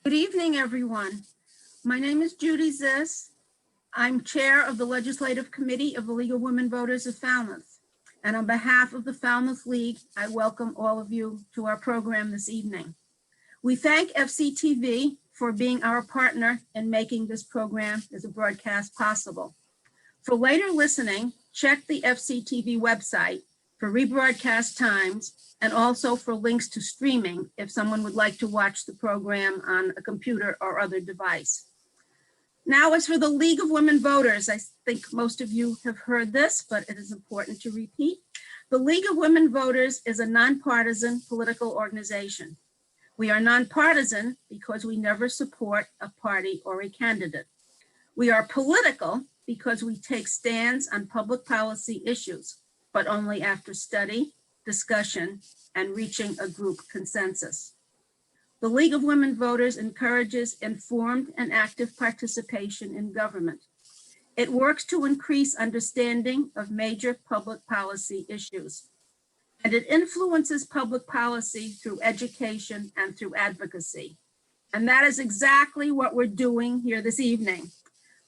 Good evening, everyone. My name is Judy Ziss. I'm Chair of the Legislative Committee of the League of Women Voters of Falmouth. And on behalf of the Falmouth League, I welcome all of you to our program this evening. We thank FCTV for being our partner in making this program as a broadcast possible. For later listening, check the FCTV website for rebroadcast times and also for links to streaming if someone would like to watch the program on a computer or other device. Now, as for the League of Women Voters, I think most of you have heard this, but it is important to repeat. The League of Women Voters is a nonpartisan political organization. We are nonpartisan because we never support a party or a candidate. We are political because we take stands on public policy issues, but only after study, discussion, and reaching a group consensus. The League of Women Voters encourages informed and active participation in government. It works to increase understanding of major public policy issues, and it influences public policy through education and through advocacy. And that is exactly what we're doing here this evening.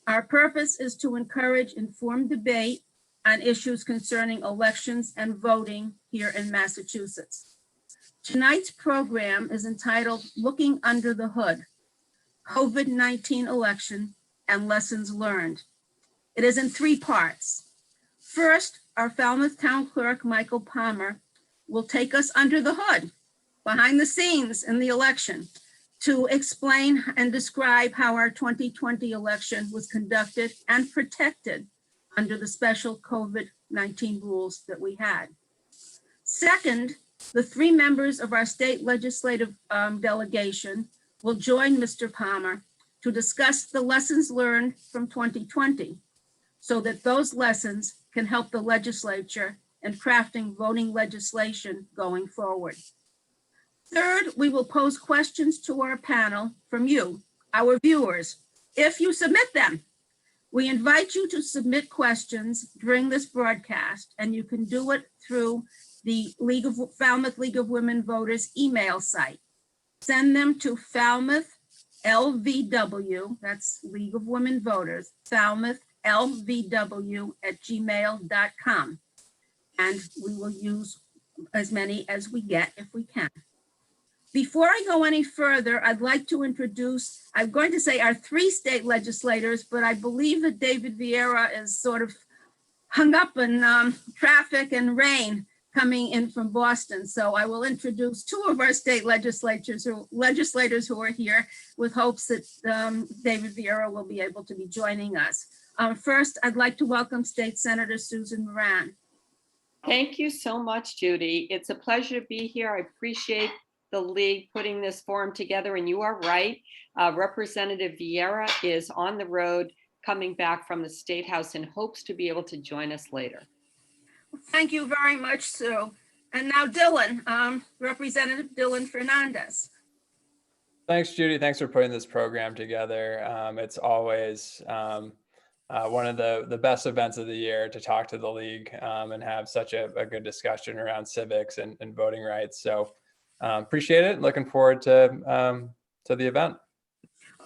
Our purpose is to encourage informed debate on issues concerning elections and voting here in Massachusetts. Tonight's program is entitled Looking Under the Hood, COVID-19 Election and Lessons Learned. It is in 3 parts. First, our Falmouth Town Clerk, Michael Palmer, will take us under the hood, behind the scenes in the election, to explain and describe how our 2020 election was conducted and protected under the special COVID-19 rules that we had. Second, the 3 members of our state legislative delegation will join Mr. Palmer to discuss the lessons learned from 2020 so that those lessons can help the legislature in crafting voting legislation going forward. Third, we will pose questions to our panel from you, our viewers, if you submit them. We invite you to submit questions during this broadcast, and you can do it through the Falmouth League of Women Voters email site. Send them to Falmouth LVW, that's League of Women Voters, Falmouth LVW@gmail.com. And we will use as many as we get if we can. Before I go any further, I'd like to introduce, I'm going to say our 3 state legislators, but I believe that David Vieira is sort of hung up in traffic and rain coming in from Boston. So I will introduce 2 of our state legislators who are here with hopes that David Vieira will be able to be joining us. First, I'd like to welcome State Senator Susan Moran. Thank you so much, Judy. It's a pleasure to be here. I appreciate the League putting this forum together, and you are right. Representative Vieira is on the road coming back from the State House and hopes to be able to join us later. Thank you very much, Sue. And now Dylan, Representative Dylan Fernandes. Thanks, Judy. Thanks for putting this program together. It's always one of the best events of the year to talk to the League and have such a good discussion around civics and voting rights. So appreciate it. Looking forward to the event.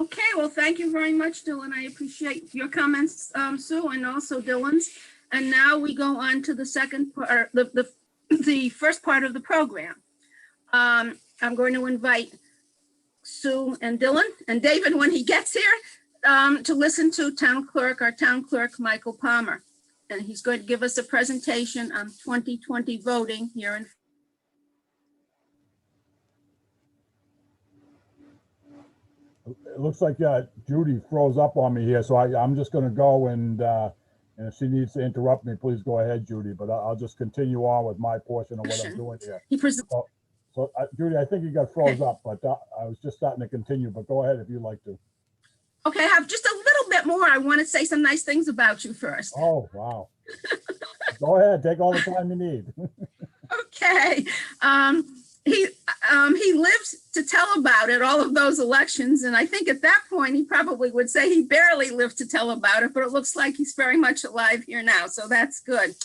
Okay, well, thank you very much, Dylan. I appreciate your comments, Sue, and also Dylan's. And now we go on to the second part, the first part of the program. I'm going to invite Sue and Dylan and David when he gets here to listen to our Town Clerk, Michael Palmer. And he's going to give us a presentation on 2020 voting here in. It looks like Judy froze up on me here, so I'm just going to go and if she needs to interrupt me, please go ahead, Judy. But I'll just continue on with my portion of what I'm doing here. So Judy, I think you got froze up, but I was just starting to continue. But go ahead if you'd like to. Okay, I have just a little bit more. I want to say some nice things about you first. Oh, wow. Go ahead, take all the time you need. Okay. He lived to tell about it, all of those elections. And I think at that point, he probably would say he barely lived to tell about it, but it looks like he's very much alive here now. So that's good.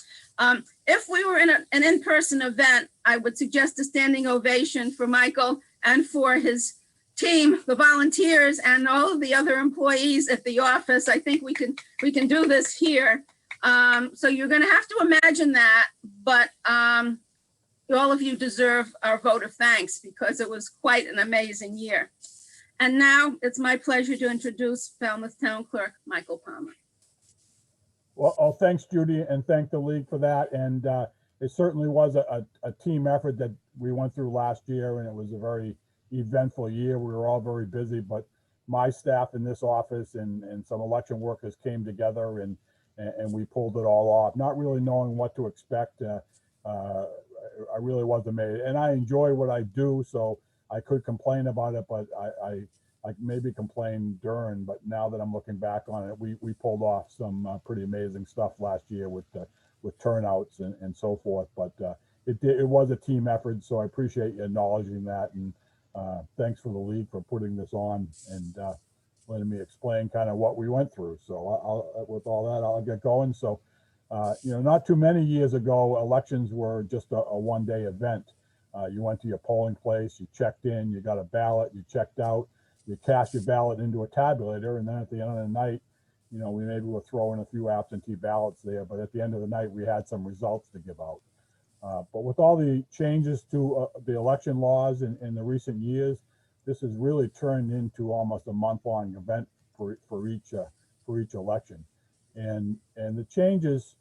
If we were in an in-person event, I would suggest a standing ovation for Michael and for his team, the volunteers and all of the other employees at the office. I think we can do this here. So you're going to have to imagine that, but all of you deserve our vote of thanks because it was quite an amazing year. And now it's my pleasure to introduce Falmouth Town Clerk Michael Palmer. Well, thanks, Judy, and thank the league for that. And it certainly was a team effort that we went through last year, and it was a very eventful year. We were all very busy, but my staff in this office and some election workers came together and we pulled it all off, not really knowing what to expect. I really was amazed, and I enjoy what I do, so I could complain about it, but I maybe complained during, but now that I'm looking back on it, we pulled off some pretty amazing stuff last year with turnouts and so forth. But it was a team effort, so I appreciate you acknowledging that, and thanks for the league for putting this on and letting me explain kind of what we went through. So I'll with all that, I'll get going. So not too many years ago, elections were just a one-day event. You went to your polling place, you checked in, you got a ballot, you checked out, you cast your ballot into a tabulator, and then at the end of the night, we maybe will throw in a few absentee ballots there, but at the end of the night, we had some results to give out. But with all the changes to the election laws in the recent years, this has really turned into almost a month-long event for each election, and the changes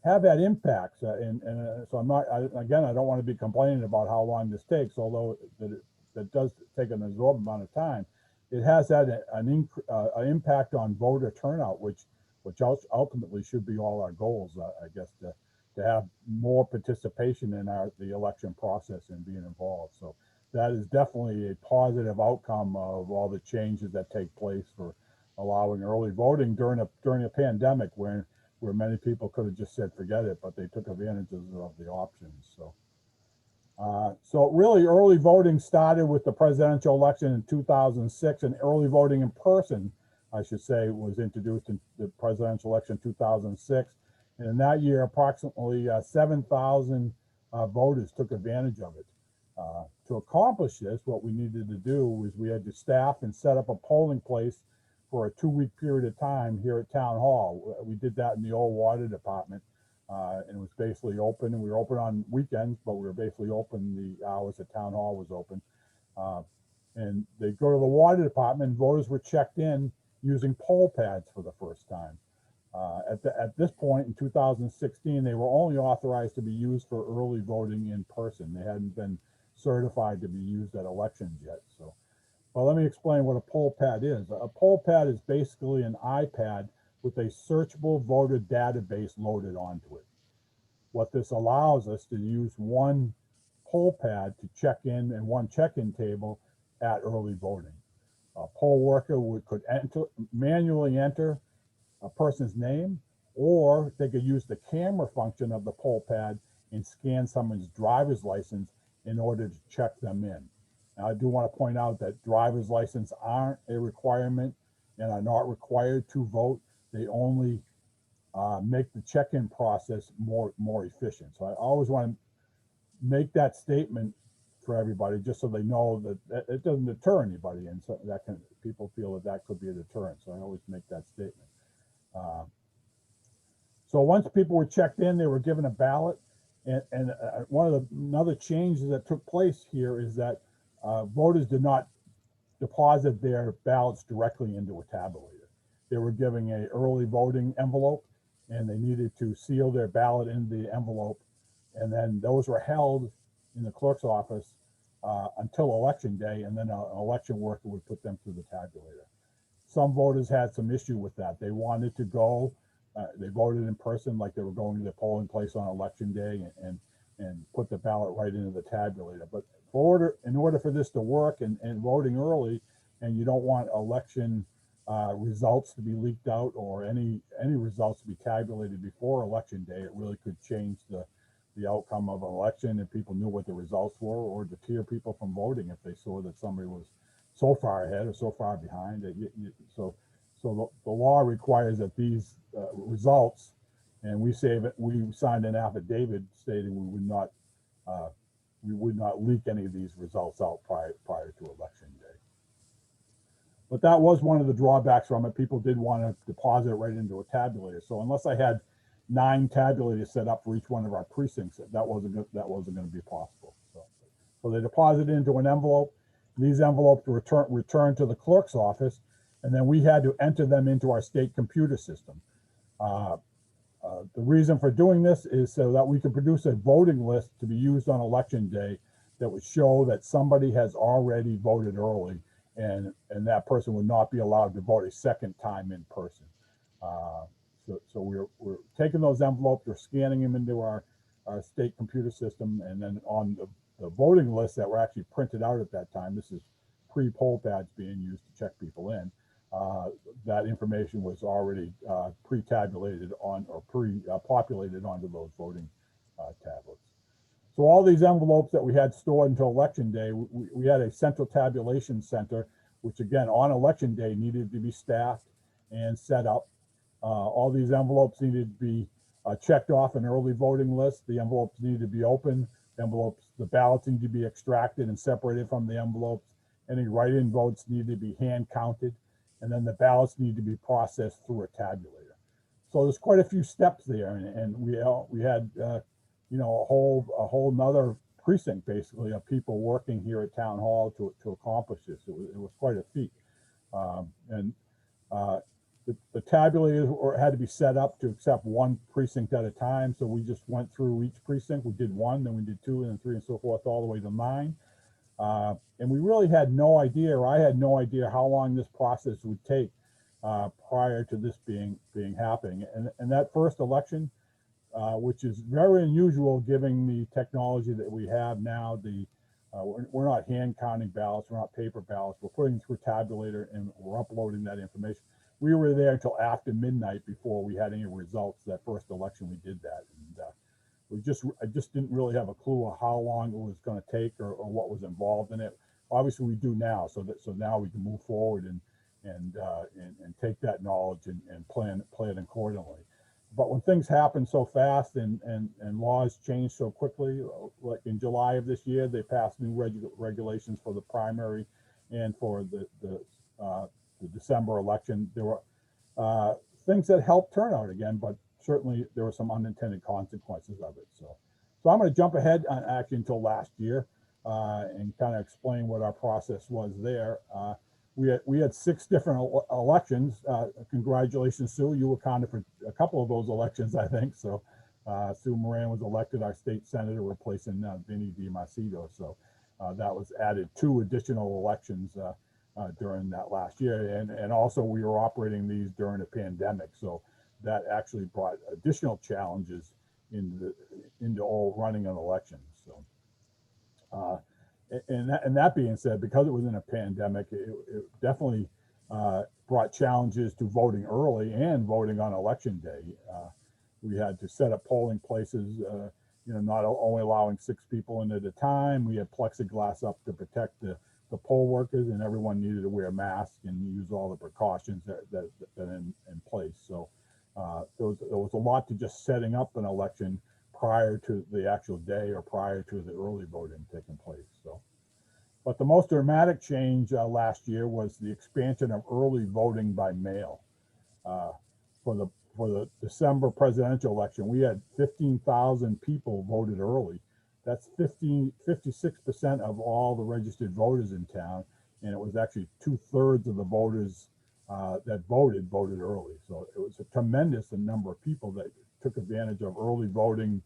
have had impacts, and so I don't want to be complaining about how long this takes, although that does take an absorbent amount of time. It has had an impact on voter turnout, which ultimately should be all our goals, I guess, to have more participation in the election process and being involved. So that is definitely a positive outcome of all the changes that take place for allowing early voting during a pandemic where many people could have just said forget it, but they took advantage of the options. So really early voting started with the presidential election in 2006, and early voting in person, I should say, was introduced in the presidential election 2006. And in that year, approximately 7,000 voters took advantage of it. To accomplish this, what we needed to do was we had to staff and set up a polling place for a 2-week period of time here at Town Hall. We did that in the old water department, and it was basically open, and we were open on weekends, but we were basically open the hours that Town Hall was open. And they go to the water department, and voters were checked in using poll pads for the first time. At this point in 2016, they were only authorized to be used for early voting in person. They hadn't been certified to be used at elections yet. So, well, let me explain what a poll pad is. A poll pad is basically an iPad with a searchable voter database loaded onto it. What this allows us to use one poll pad to check in and one check-in table at early voting. A poll worker could manually enter a person's name, or they could use the camera function of the poll pad and scan someone's driver's license in order to check them in. Now, I do want to point out that driver's license aren't a requirement and are not required to vote. They only make the check-in process more efficient. So I always want to make that statement for everybody, just so they know that it doesn't deter anybody, and so people feel that could be a deterrent. So I always make that statement. So once people were checked in, they were given a ballot, and another change that took place here is that voters did not deposit their ballots directly into a tabulator. They were given an early voting envelope, and they needed to seal their ballot in the envelope, and then those were held in the clerk's office until election day, and then an election worker would put them through the tabulator. Some voters had some issue with that. They wanted to go, they voted in person like they were going to the polling place on election day and put the ballot right into the tabulator. But in order for this to work and voting early, and you don't want election results to be leaked out or any results to be tabulated before election day, it really could change the outcome of an election if people knew what the results were, or deter people from voting if they saw that somebody was so far ahead or so far behind. So the law requires that these results, and we signed an affidavit stating we would not leak any of these results out prior to election day. But that was one of the drawbacks from it. People did want to deposit it right into a tabulator. So unless I had 9 tabulators set up for each one of our precincts, that wasn't going to be possible. So they deposited into an envelope. These envelopes were returned to the clerk's office, and then we had to enter them into our state computer system. The reason for doing this is so that we could produce a voting list to be used on election day that would show that somebody has already voted early, and that person would not be allowed to vote a second time in person. So we're taking those envelopes, we're scanning them into our state computer system, and then on the voting lists that were actually printed out at that time, this is pre-poll pads being used to check people in, that information was already pre-tabulated on or pre-populated onto those voting tablets. So all these envelopes that we had stored until election day, we had a central tabulation center, which again, on election day needed to be staffed and set up. All these envelopes needed to be checked off an early voting list. The envelopes needed to be open. The ballots need to be extracted and separated from the envelopes. Any write-in votes need to be hand counted, and then the ballots need to be processed through a tabulator. So there's quite a few steps there, and we had you know, a whole nother precinct basically of people working here at Town Hall to accomplish this. It was quite a feat, the tabulators had to be set up to accept one precinct at a time. So we just went through each precinct. We did 1, then we did 2, and then 3, and so forth, all the way to 9. And we really had no idea, or I had no idea, how long this process would take prior to this being happening. And that first election, which is very unusual given the technology that we have now. We're not hand counting ballots, we're not paper ballots. We're putting through tabulator and we're uploading that information. We were there until after midnight before we had any results. That first election, we did that, and I just didn't really have a clue of how long it was going to take or what was involved in it. Obviously, we do now, so now we can move forward and take that knowledge and plan it accordingly. But when things happen so fast and laws change so quickly, like in July of this year, they passed new regulations for the primary and for the December election. There were things that helped turnout again, but certainly there were some unintended consequences of it. So I'm going to jump ahead actually until last year and kind of explain what our process was there. We had 6 different elections. Congratulations, Sue. You accounted for a couple of those elections, I think. So Sue Moran was elected our state senator, replacing Vinnie DiMacedo. So that was added 2 additional elections during that last year. And also we were operating these during a pandemic. So that actually brought additional challenges into all running an election. So and that being said, because it was in a pandemic, it definitely brought challenges to voting early and voting on election day. We had to set up polling places, not only allowing 6 people in at a time. We had plexiglass up to protect the poll workers, and everyone needed to wear masks and use all the precautions that in place. So there was a lot to just setting up an election prior to the actual day or prior to the early voting taking place. So, but the most dramatic change last year was the expansion of early voting by mail. For the December presidential election, we had 15,000 people voted early. That's 56% of all the registered voters in town, and it was actually 2/3 of the voters that voted early. So it was a tremendous number of people that took advantage of early voting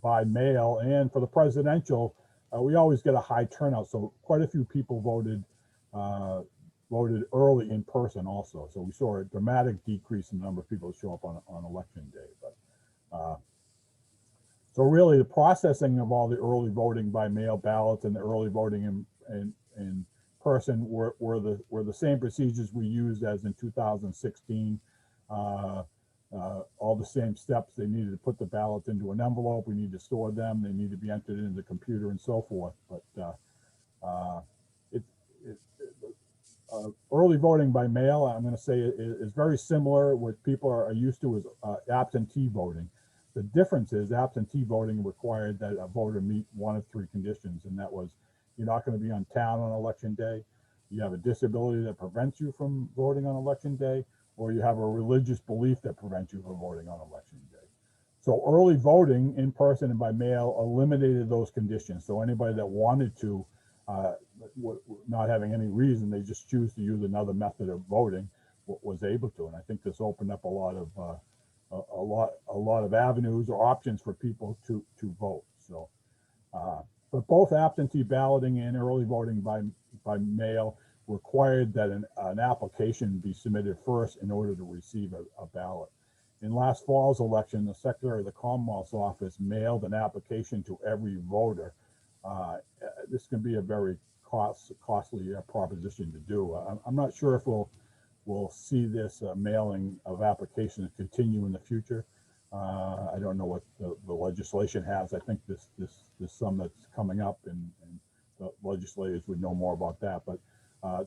by mail. And for the presidential, we always get a high turnout, so quite a few people voted early in person also. So we saw a dramatic decrease in the number of people that show up on election day. But so really the processing of all the early voting by mail ballots and the early voting in person were the same procedures we used as in 2016. All the same steps. They needed to put the ballots into an envelope. We need to store them. They need to be entered into the computer and so forth. But early voting by mail, I'm going to say, is very similar. What people are used to is absentee voting. The difference is absentee voting required that a voter meet one of 3 conditions, and that was you're not going to be on town on election day. you have a disability that prevents you from voting on election day, or you have a religious belief that prevents you from voting on election day. So early voting in person and by mail eliminated those conditions. So anybody that wanted to, not having any reason, they just choose to use another method of voting, was able to. And I think this opened up a lot of avenues or options for people to vote. So, but both absentee balloting and early voting by mail required that an application be submitted first in order to receive a ballot. In last fall's election, the Secretary of the Commonwealth's office mailed an application to every voter. This can be a very costly proposition to do. I'm not sure if we'll see this mailing of applications continue in the future. I don't know what the legislation has. I think this some that's coming up, and the legislators would know more about that. But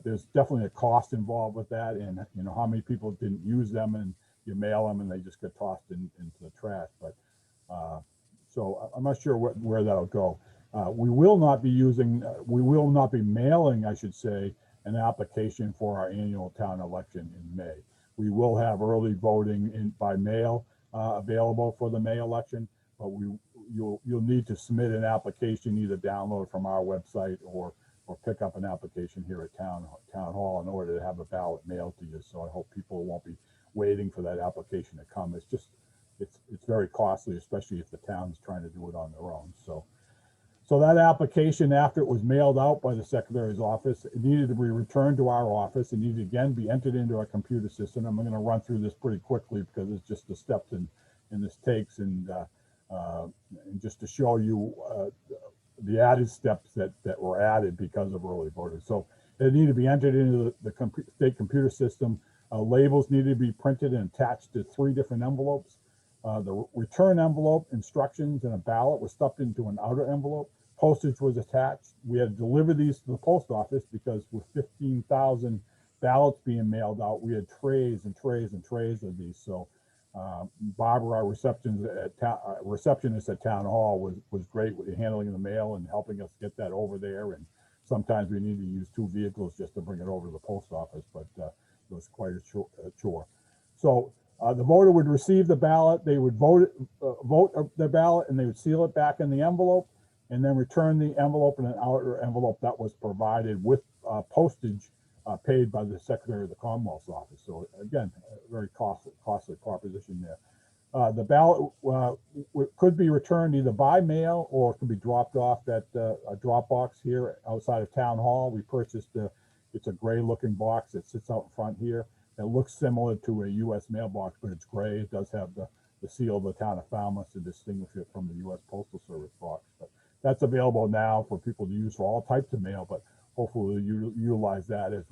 there's definitely a cost involved with that, and you know how many people didn't use them, and you mail them and they just get tossed into the trash. But so I'm not sure where that'll go. We will not be mailing, I should say, an application for our annual town election in May. We will have early voting by mail available for the May election, but you'll need to submit an application, either download from our website or pick up an application here at town hall in order to have a ballot mailed to you. So I hope people won't be waiting for that application to come. It's very costly, especially if the town's trying to do it on their own. So that application, after it was mailed out by the Secretary's office, it needed to be returned to our office. It needed to again be entered into our computer system. I'm going to run through this pretty quickly because it's just the steps in this takes, and just to show you the added steps that were added because of early voting. So it needed to be entered into the state computer system. Labels needed to be printed and attached to 3 different envelopes. The return envelope, instructions, and a ballot was stuffed into an outer envelope. Postage was attached. We had to deliver these to the post office because with 15,000 ballots being mailed out, we had trays and trays and trays of these. So Barbara, our receptionist at Town Hall, was great with handling the mail and helping us get that over there. And sometimes we need to use 2 vehicles just to bring it over to the post office, but it was quite a chore. So the voter would receive the ballot, they would vote their ballot, and they would seal it back in the envelope, and then return the envelope in an outer envelope that was provided with postage paid by the Secretary of the Commonwealth's office. So again, a very costly proposition there. The ballot could be returned either by mail or could be dropped off at a drop box here outside of Town Hall. We purchased it's a gray looking box that sits out in front here. It looks similar to a U.S. mailbox, but it's gray. It does have the seal of the town of Falmouth to distinguish it from the U.S. Postal Service box. But that's available now for people to use for all types of mail, but hopefully you utilize that as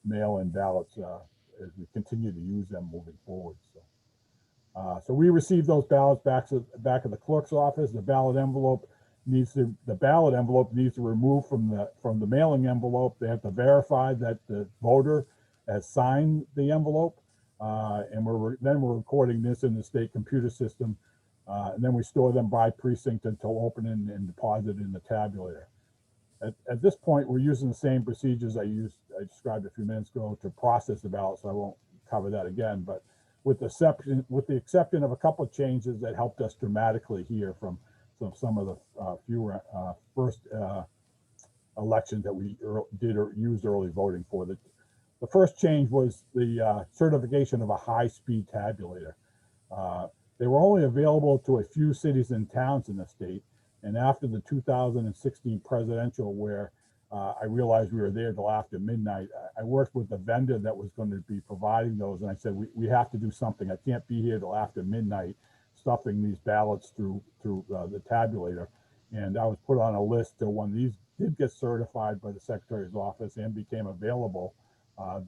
mail-in ballots as we continue to use them moving forward. So we received those ballots back at the clerk's office. The ballot envelope needs to remove from the mailing envelope. They have to verify that the voter has signed the envelope, and we're recording this in the state computer system, and then we store them by precinct until opening and deposited in the tabulator. At this point, we're using the same procedures I described a few minutes ago to process the ballot, so I won't cover that again. But with the exception of a couple of changes that helped us dramatically here from some of the fewer first elections that we used early voting for. The first change was the certification of a high-speed tabulator. They were only available to a few cities and towns in the state. And after the 2016 presidential, where I realized we were there till after midnight, I worked with the vendor that was going to be providing those. And I said, we have to do something. I can't be here till after midnight stuffing these ballots through the tabulator. And I was put on a list to when these did get certified by the Secretary's office and became available,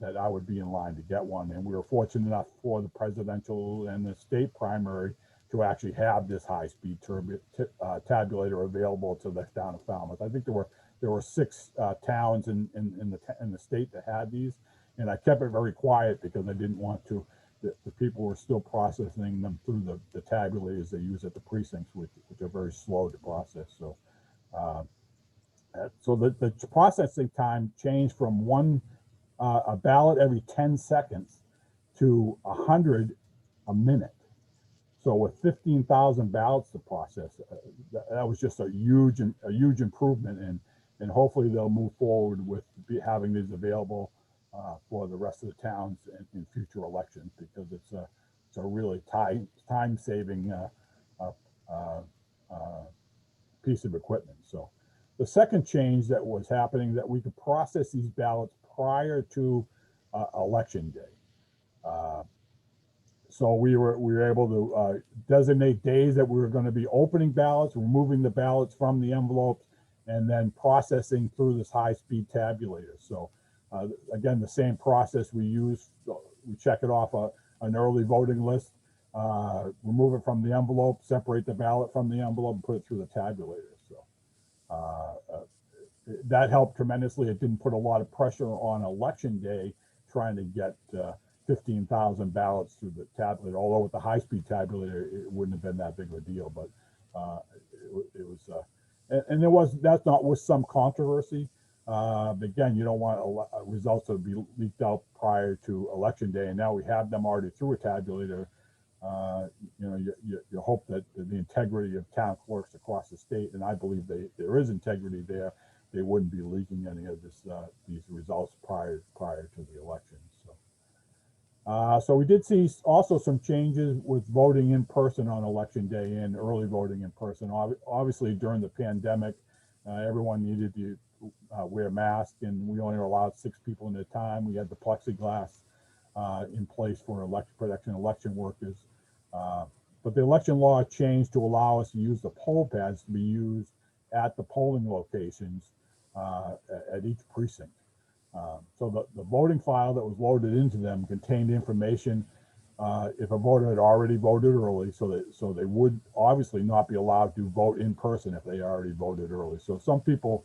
that I would be in line to get one. And we were fortunate enough for the presidential and the state primary to actually have this high-speed tabulator available to the town of Falmouth. I think there were 6 towns in the state that had these, and I kept it very quiet because I didn't want to. The people were still processing them through the tabulators they use at the precincts, which are very slow to process. So So the processing time changed from a ballot every 10 seconds to 100 a minute. So with 15,000 ballots to process, that was just a huge improvement, and hopefully they'll move forward with having these available for the rest of the towns in future elections, because it's a really time saving piece of equipment. So the second change that was happening, that we could process these ballots prior to election day. So we were able to designate days that we were going to be opening ballots, removing the ballots from the envelopes, and then processing through this high-speed tabulator. So again, the same process we use. We check it off an early voting list, remove it from the envelope, separate the ballot from the envelope, and put it through the tabulator. So that helped tremendously. It didn't put a lot of pressure on election day trying to get 15,000 ballots through the tabulator. Although with the high-speed tabulator, it wouldn't have been that big of a deal. But it was, and that's not with some controversy. But again, you don't want results to be leaked out prior to election day, and now we have them already through a tabulator. You hope that the integrity of town clerks across the state, and I believe there is integrity there, they wouldn't be leaking any of these results prior to the election. So we did see also some changes with voting in person on election day and early voting in person. Obviously, during the pandemic, everyone needed to wear masks, and we only allowed 6 people at a time. We had the plexiglass in place for election workers. But the election law changed to allow us to use the poll pads to be used at the polling locations at each precinct. So the voting file that was loaded into them contained information if a voter had already voted early, so they would obviously not be allowed to vote in person if they already voted early. So some people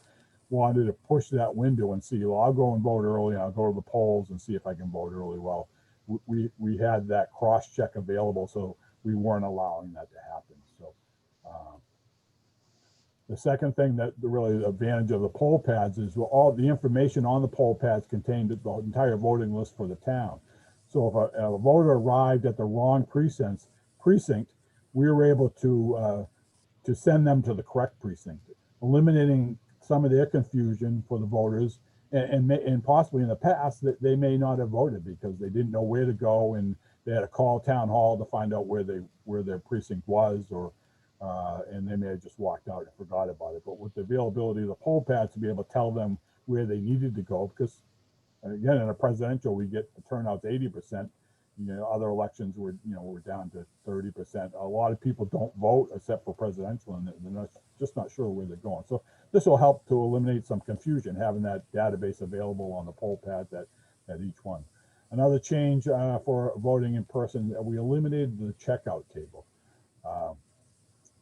wanted to push that window and see, well, I'll go and vote early, and I'll go to the polls and see if I can vote early. Well, we had that cross check available, so we weren't allowing that to happen. So the second thing that really the advantage of the poll pads is, well, all the information on the poll pads contained the entire voting list for the town. So if a voter arrived at the wrong precinct, we were able to send them to the correct precinct, eliminating some of their confusion for the voters, and possibly in the past that they may not have voted because they didn't know where to go, and they had to call town hall to find out where their precinct was, or and they may have just walked out and forgot about it. But with the availability of the poll pads to be able to tell them where they needed to go, because again, in a presidential, we get the turnout to 80%. Other elections we're down to 30%. A lot of people don't vote except for presidential, and they're just not sure where they're going. So this will help to eliminate some confusion, having that database available on the poll pads at each one. Another change for voting in person, we eliminated the checkout table.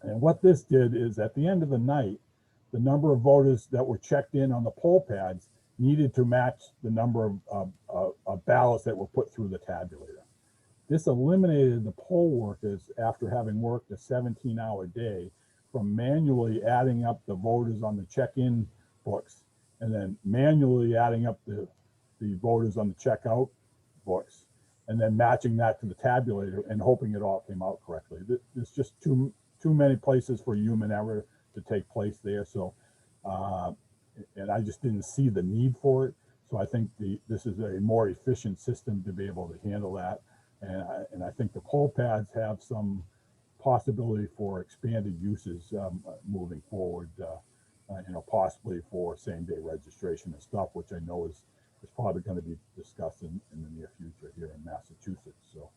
And what this did is, at the end of the night, the number of voters that were checked in on the poll pads needed to match the number of ballots that were put through the tabulator. This eliminated the poll workers, after having worked a 17-hour day, from manually adding up the voters on the check-in books and then manually adding up the voters on the checkout books, and then matching that to the tabulator and hoping it all came out correctly. There's just too many places for human error to take place there. So, and I just didn't see the need for it. So I think this is a more efficient system to be able to handle that. And I think the poll pads have some possibility for expanded uses moving forward, possibly for same-day registration and stuff, which I know is probably going to be discussed in the near future here in Massachusetts. So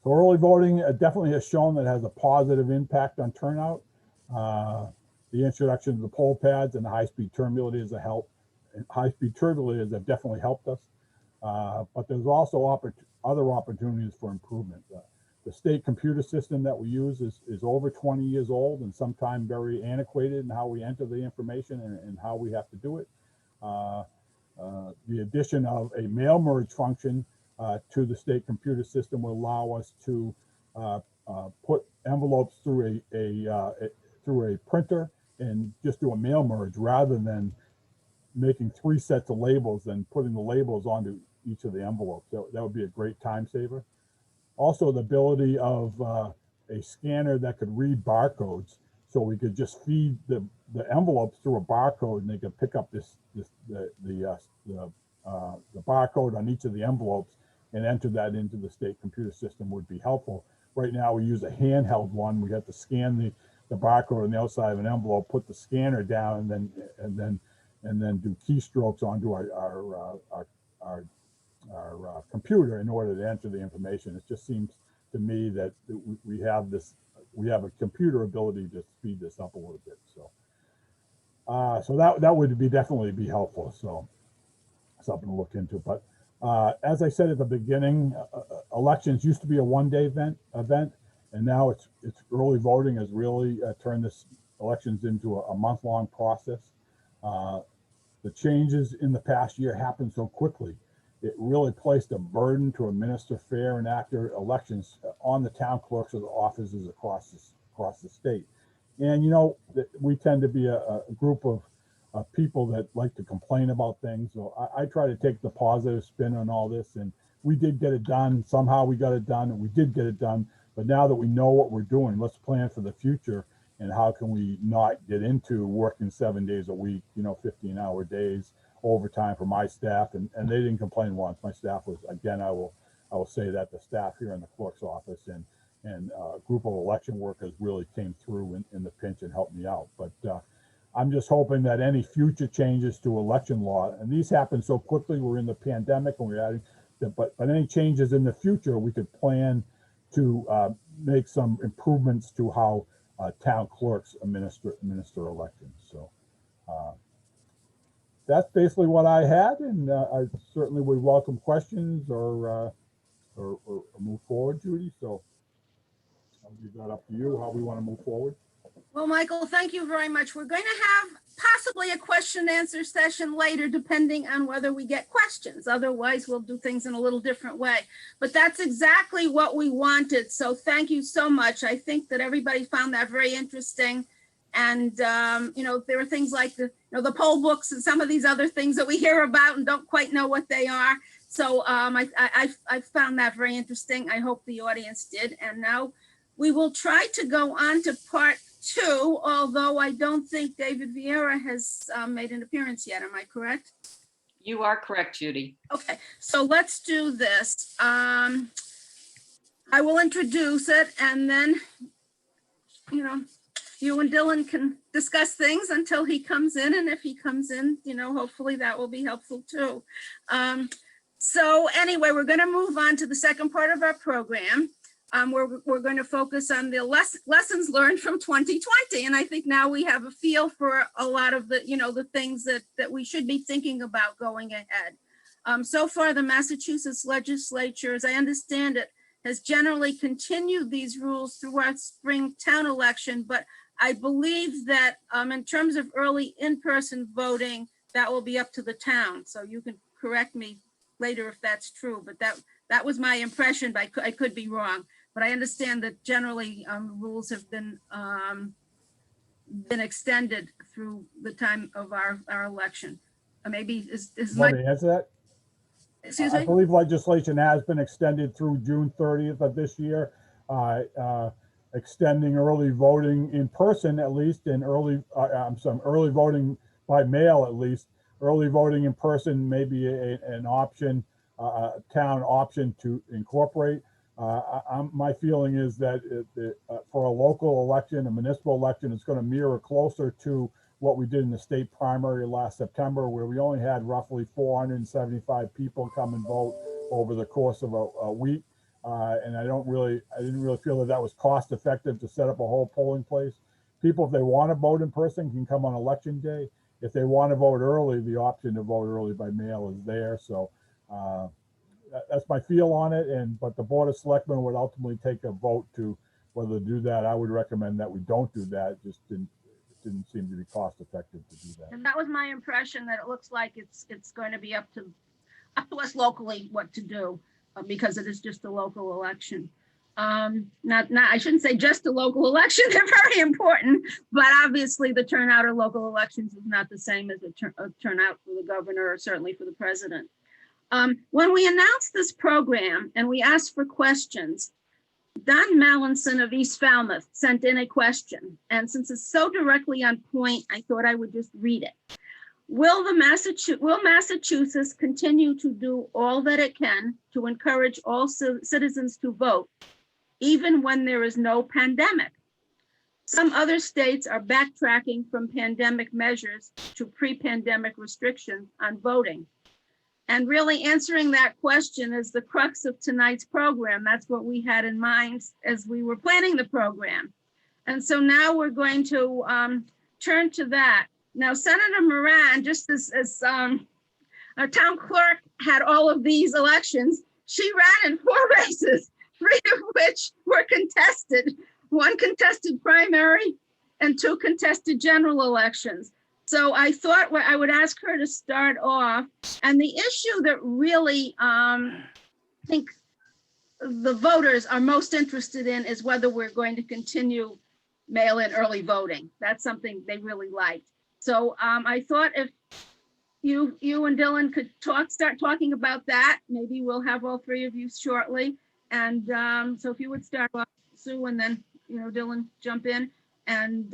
early voting definitely has shown that it has a positive impact on turnout. The introduction of the poll pads and the high-speed terminators have helped. High-speed terminators have definitely helped us. But there's also other opportunities for improvement. The state computer system that we use is over 20 years old and sometimes very antiquated in how we enter the information and how we have to do it. The addition of a mail merge function to the state computer system will allow us to put envelopes through a printer and just do a mail merge rather than making 3 sets of labels and putting the labels onto each of the envelopes. That would be a great time saver. Also, the ability of a scanner that could read barcodes, so we could just feed the envelopes through a barcode, and they could pick up the barcode on each of the envelopes and enter that into the state computer system would be helpful. Right now, we use a handheld one. We have to scan the barcode on the outside of an envelope, put the scanner down, and then do keystrokes onto our computer in order to enter the information. It just seems to me that we have a computer ability to speed this up a little bit. So that would definitely be helpful. So something to look into. But as I said at the beginning, elections used to be a one-day event, and now it's early voting has really turned this elections into a month-long process. The changes in the past year happened so quickly. It really placed a burden to administer fair and accurate elections on the town clerks of the offices across the state. And we tend to be a group of people that like to complain about things. So I try to take the positive spin on all this, and we did get it done. Somehow we got it done, and we did get it done. But now that we know what we're doing, let's plan for the future. And how can we not get into working 7 days a week, 15-hour days, overtime for my staff, and they didn't complain once. My staff was, again, I will say that the staff here in the clerk's office and a group of election workers really came through in the pinch and helped me out. But I'm just hoping that any future changes to election law, and these happen so quickly, we're in the pandemic and we're adding, but any changes in the future, we could plan to make some improvements to how town clerks administer elections. So that's basically what I had, and I certainly would welcome questions or move forward, Judy. So I'll leave that up to you, how we want to move forward. Well, Michael, thank you very much. We're going to have possibly a question and answer session later, depending on whether we get questions. Otherwise, we'll do things in a little different way. But that's exactly what we wanted. So thank you so much. I think that everybody found that very interesting. And, there are things like the poll books and some of these other things that we hear about and don't quite know what they are. So I found that very interesting. I hope the audience did. And now we will try to go on to part 2, although I don't think David Vieira has made an appearance yet. Am I correct? You are correct, Judy. Okay, so let's do this. I will introduce it, and then, you and Dylan can discuss things until he comes in. And if he comes in, hopefully that will be helpful too. So anyway, we're going to move on to the second part of our program. We're going to focus on the lessons learned from 2020. And I think now we have a feel for a lot of the things that we should be thinking about going ahead. So far, the Massachusetts legislature, as I understand it, has generally continued these rules through our spring town election. But I believe that in terms of early in-person voting, that will be up to the town. So you can correct me later if that's true. But that was my impression, but I could be wrong. But I understand that generally rules have been extended through the time of our election. Maybe is Let me answer that. Excuse I me? believe legislation has been extended through June 30th of this year, extending early voting in person at least, and early voting by mail at least. Early voting in person may be an option, a town option to incorporate. My feeling is that for a local election, a municipal election, it's going to mirror closer to what we did in the state primary last September, where we only had roughly 475 people come and vote over the course of a week. And I didn't really feel that was cost effective to set up a whole polling place. People, if they want to vote in person, can come on election day. If they want to vote early, the option to vote early by mail is there. So that's my feel on it. But the Board of Selectmen would ultimately take a vote to whether to do that. I would recommend that we don't do that. It just didn't seem to be cost effective to do that. And that was my impression, that it looks like it's going to be up to us locally what to do, because it is just a local election. I shouldn't say just the local election, they're very important, but obviously the turnout of local elections is not the same as a turnout for the governor or certainly for the president. When we announced this program and we asked for questions, Don Mallinson of East Falmouth sent in a question. And since it's so directly on point, I thought I would just read it. Will Massachusetts continue to do all that it can to encourage all citizens to vote, even when there is no pandemic? Some other states are backtracking from pandemic measures to pre-pandemic restrictions on voting. And really answering that question is the crux of tonight's program. That's what we had in mind as we were planning the program. And so now we're going to turn to that. Now, Senator Moran, just as our town clerk had all of these elections, she ran in 4 races, 3 of which were contested, 1 contested primary and 2 contested general elections. So I thought I would ask her to start off. And the issue that really I think the voters are most interested in is whether we're going to continue mail-in early voting. That's something they really liked. So I thought if you and Dylan could start talking about that, maybe we'll have all 3 of you shortly. And so if you would start off, Sue, and then, Dylan jump in, and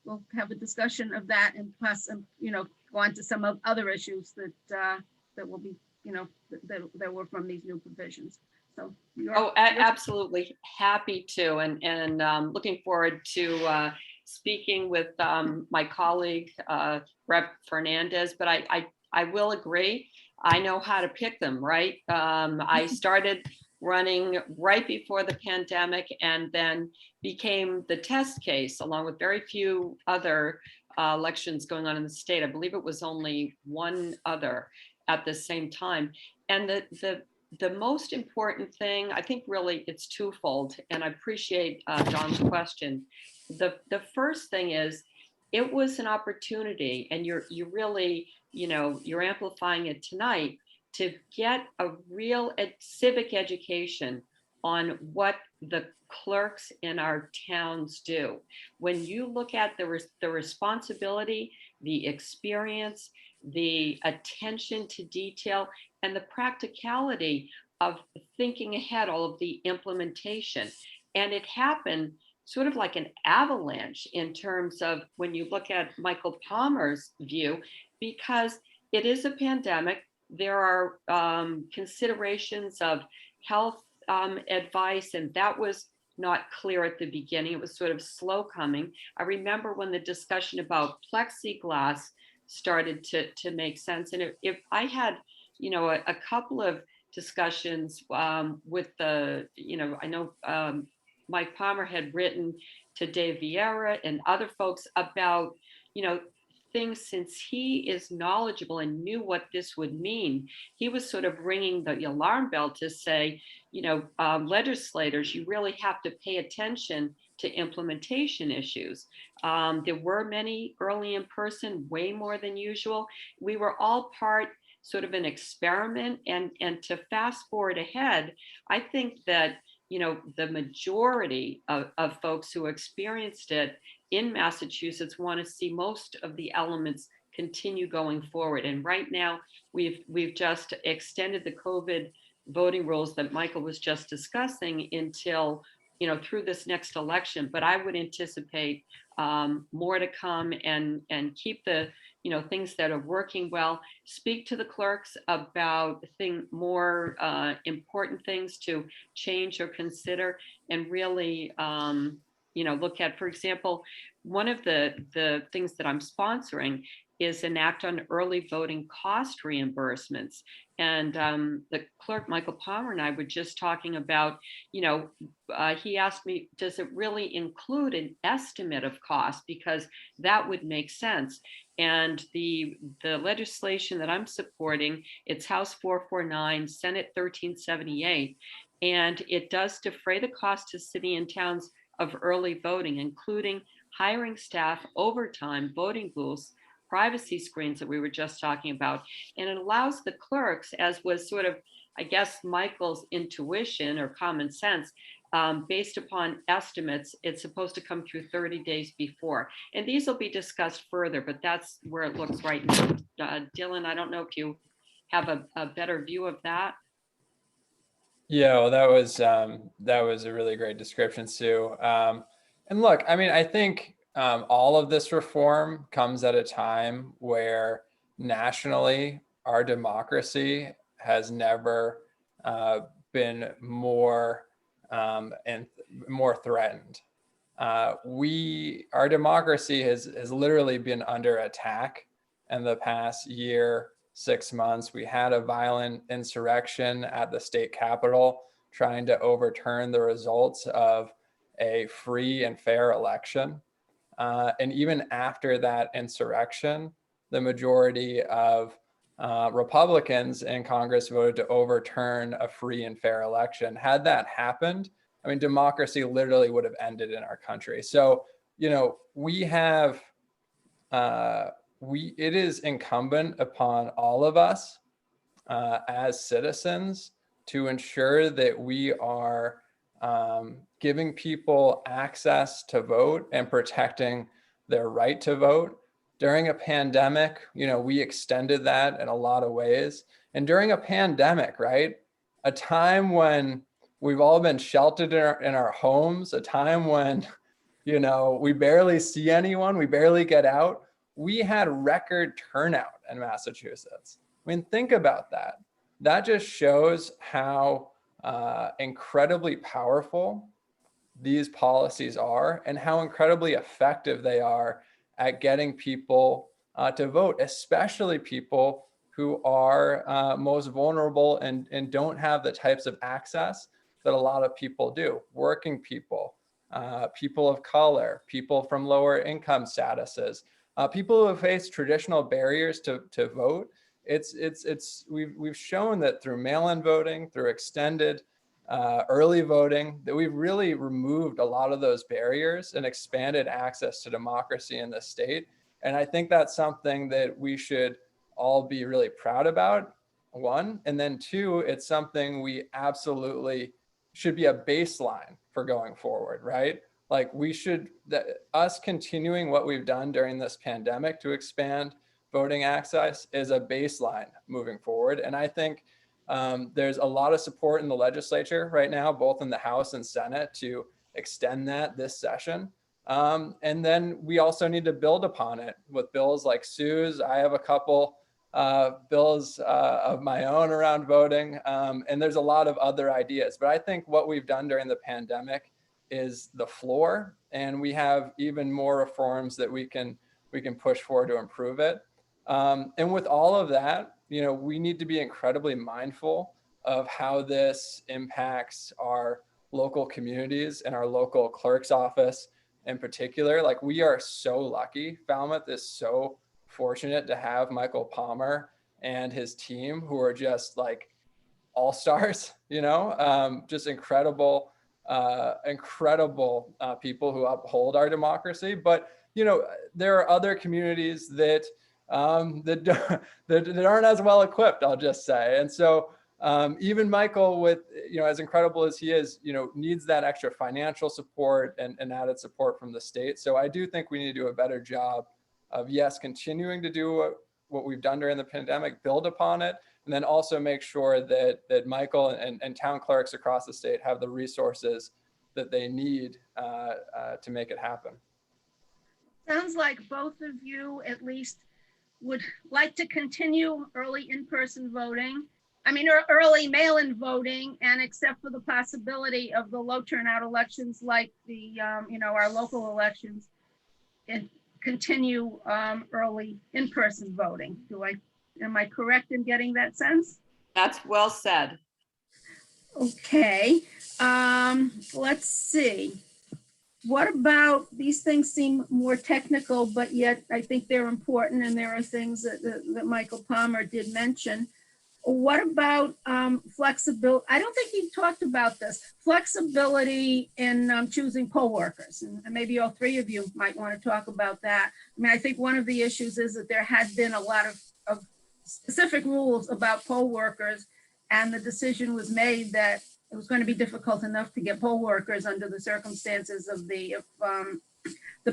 we'll have a discussion of that, and plus, go on to some of other issues that will be, that were from these new provisions. So. Absolutely happy to, and looking forward to speaking with my colleague, Rep. Fernandes, but I will agree. I know how to pick them, right? I started running right before the pandemic and then became the test case along with very few other elections going on in the state. I believe it was only 1 other at the same time. And the most important thing, I think really it's twofold, and I appreciate John's question. The first thing is, it was an opportunity, and you really, you're amplifying it tonight, to get a real civic education on what the clerks in our towns do. When you look at the responsibility, the experience, the attention to detail, and the practicality of thinking ahead, all of the implementation. And it happened sort of like an avalanche in terms of when you look at Michael Palmer's view, because it is a pandemic. There are considerations of health advice, and that was not clear at the beginning. It was sort of slow coming. I remember when the discussion about plexiglass started to make sense. And if I had, a couple of discussions with the, I know Mike Palmer had written to Dave Vieira and other folks about, things, since he is knowledgeable and knew what this would mean. He was sort of ringing the alarm bell to say, legislators, you really have to pay attention to implementation issues. There were many early in person, way more than usual. We were all part sort of an experiment, and to fast forward ahead, I think that the majority of folks who experienced it in Massachusetts want to see most of the elements continue going forward. And right now, we've just extended the COVID voting rules that Michael was just discussing until, through this next election. But I would anticipate more to come, and keep the, things that are working well. Speak to the clerks about more important things to change or consider, and really, look at, for example, one of the things that I'm sponsoring is an act on early voting cost reimbursements. And the clerk, Michael Palmer, and I were just talking about, he asked me, does it really include an estimate of cost? Because that would make sense. And the legislation that I'm supporting, it's House 449, Senate 1378, and it does defray the cost to city and towns of early voting, including hiring staff, overtime, voting booths, privacy screens that we were just talking about. And it allows the clerks, as was sort of, I guess, Michael's intuition or common sense, based upon estimates, it's supposed to come through 30 days before. And these will be discussed further, but that's where it looks right now. Dylan, I don't know if you have a better view of that. Yeah, well, that was a really great description, Sue. And look, I mean, I think all of this reform comes at a time where nationally our democracy has never been more and more threatened. Our democracy has literally been under attack in the past year, 6 months. We had a violent insurrection at the state capitol trying to overturn the results of a free and fair election. And even after that insurrection, the majority of Republicans in Congress voted to overturn a free and fair election. Had that happened, I mean, democracy literally would have ended in our country. So, you know, it is incumbent upon all of us as citizens to ensure that we are giving people access to vote and protecting their right to vote. During a pandemic, you know, we extended that in a lot of ways. And during a pandemic, right, a time when we've all been sheltered in our homes, a time when, you know, we barely see anyone, we barely get out, we had record turnout in Massachusetts. I mean, think about that. That just shows how incredibly powerful these policies are and how incredibly effective they are at getting people to vote, especially people who are most vulnerable and don't have the types of access that a lot of people do. Working people, people of color, people from lower income statuses, people who have faced traditional barriers to vote. We've shown that through mail-in voting, through extended early voting, that we've really removed a lot of those barriers and expanded access to democracy in the state. And I think that's something that we should all be really proud about, one. And then two, it's something we absolutely should be a baseline for going forward, right? Like us continuing what we've done during this pandemic to expand voting access is a baseline moving forward. And I think there's a lot of support in the legislature right now, both in the House and Senate, to extend that this session. And then we also need to build upon it with bills like Sue's. I have a couple bills of my own around voting, and there's a lot of other ideas. But I think what we've done during the pandemic is the floor, and we have even more reforms that we can push for to improve it. And with all of that, you know, we need to be incredibly mindful of how this impacts our local communities and our local clerk's office in particular. Like, we are so lucky. Falmouth is so fortunate to have Michael Palmer and his team, who are just like all-stars, you know, just incredible people who uphold our democracy. But, you know, there are other communities that aren't as well equipped, I'll just say. And so even Michael, with, you know, as incredible as he is, you know, needs that extra financial support and added support from the state. So I do think we need to do a better job of, yes, continuing to do what we've done during the pandemic, build upon it, and then also make sure that Michael and town clerks across the state have the resources that they need to make it happen. Sounds like both of you at least would like to continue early in-person voting. I mean, early mail-in voting, and except for the possibility of the low turnout elections like the, you know, our local elections, and continue early in-person voting. Am I correct in getting that sense? That's well said. Okay, let's see. What about, these things seem more technical, but yet I think they're important, and there are things that Michael Palmer did mention. What about flexibility? I don't think he talked about this. Flexibility in choosing poll workers, and maybe all three of you might want to talk about that. I mean, I think one of the issues is that there had been a lot of specific rules about poll workers, and the decision was made that it was going to be difficult enough to get poll workers under the circumstances of the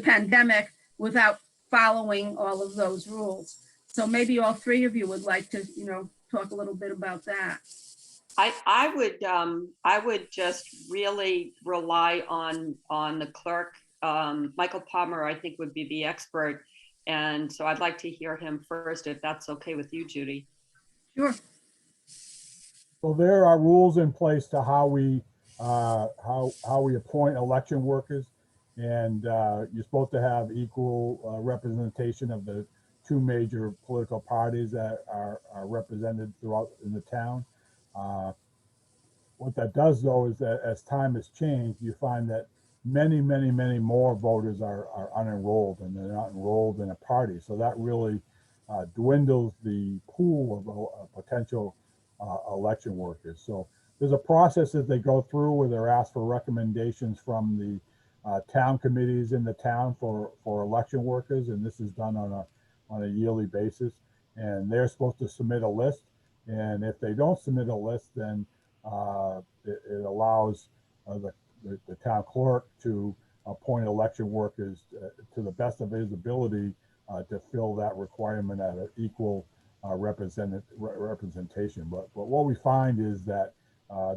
pandemic without following all of those rules. So maybe all three of you would like to, talk a little bit about that. I would just really rely on the clerk. Michael Palmer, I think, would be the expert. And so I'd like to hear him first, if that's okay with you, Judy. Sure. So there are rules in place to how we appoint election workers, and you're supposed to have equal representation of the two major political parties that are represented throughout in the town. What that does, though, is that as time has changed, you find that many more voters are unenrolled, and they're not enrolled in a party. So that really dwindles the pool of potential election workers. So there's a process that they go through where they're asked for recommendations from the town committees in the town for election workers, and this is done on a yearly basis. And they're supposed to submit a list, and if they don't submit a list, then it allows the town clerk to appoint election workers to the best of his ability to fill that requirement at an equal representation. But what we find is that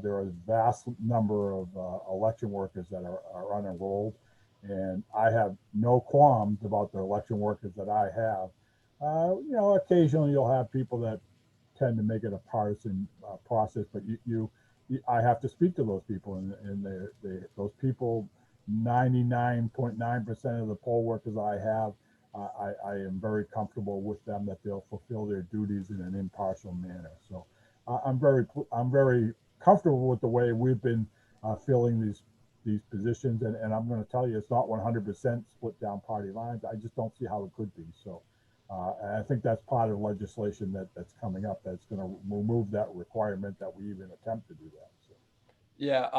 there are a vast number of election workers that are unenrolled, and I have no qualms about the election workers that I have. Occasionally you'll have people that tend to make it a partisan process, but I have to speak to those people, and those people, 99.9% of the poll workers I have, I am very comfortable with them that they'll fulfill their duties in an impartial manner. So I'm very comfortable with the way we've been filling these positions, and I'm going to tell you, it's not 100% split down party lines. I just don't see how it could be. So and I think that's part of legislation that's coming up that's going to remove that requirement that we even attempt to do that. So. Yeah,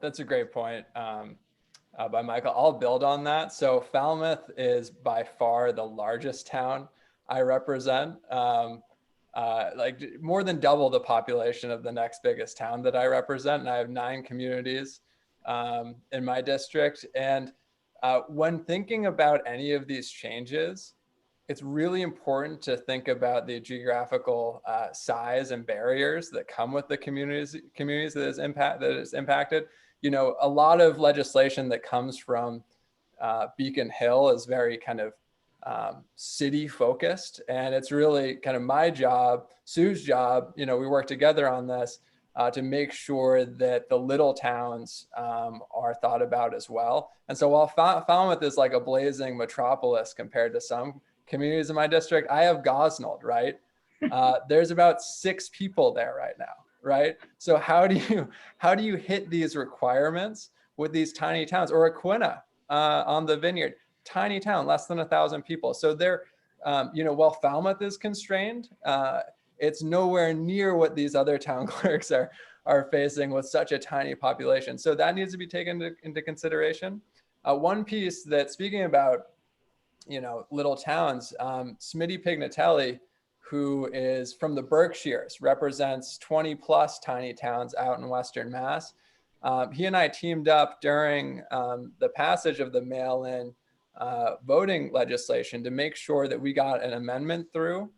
that's a great point by Michael. I'll build on that. So Falmouth is by far the largest town I represent, like more than double the population of the next biggest town that I represent. And I have 9 communities in my district. And when thinking about any of these changes, it's really important to think about the geographical size and barriers that come with the communities that is impacted. A lot of legislation that comes from Beacon Hill is very kind of city focused, and it's really kind of my job, Sue's job. We work together on this to make sure that the little towns are thought about as well. And so while Falmouth is like a blazing metropolis compared to some communities in my district, I have Gosnold, right? There's about 6 people there right now, right? So how do you hit these requirements with these tiny towns? Or Aquina on the Vineyard, tiny town, less than 1,000 people. So they're, while Falmouth is constrained, it's nowhere near what these other town clerks are facing with such a tiny population. So that needs to be taken into consideration. One piece that, speaking about little towns, Smitty Pignatelli, who is from the Berkshires, represents 20 plus tiny towns out in Western Mass. He and I teamed up during the passage of the mail-in voting legislation to make sure that we got an amendment through,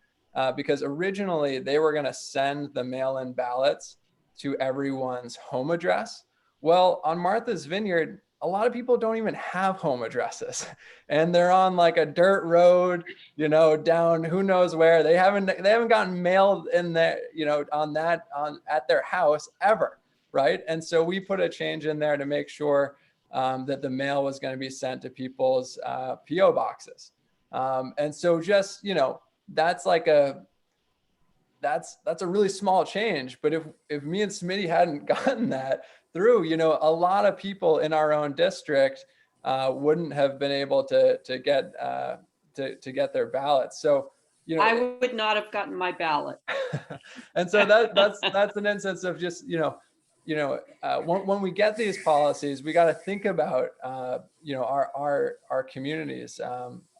because originally they were going to send the mail-in ballots to everyone's home address. Well, on Martha's Vineyard, a lot of people don't even have home addresses, and they're on like a dirt road, down who knows where. They haven't gotten mail in there, at their house ever, right? And so we put a change in there to make sure that the mail was going to be sent to people's PO boxes. And so just that's a really small change. But if me and Smitty hadn't gotten that through, a lot of people in our own district wouldn't have been able to get their ballots. So I would not have gotten my ballot. And so that's an instance of just when we get these policies, we got to think about our communities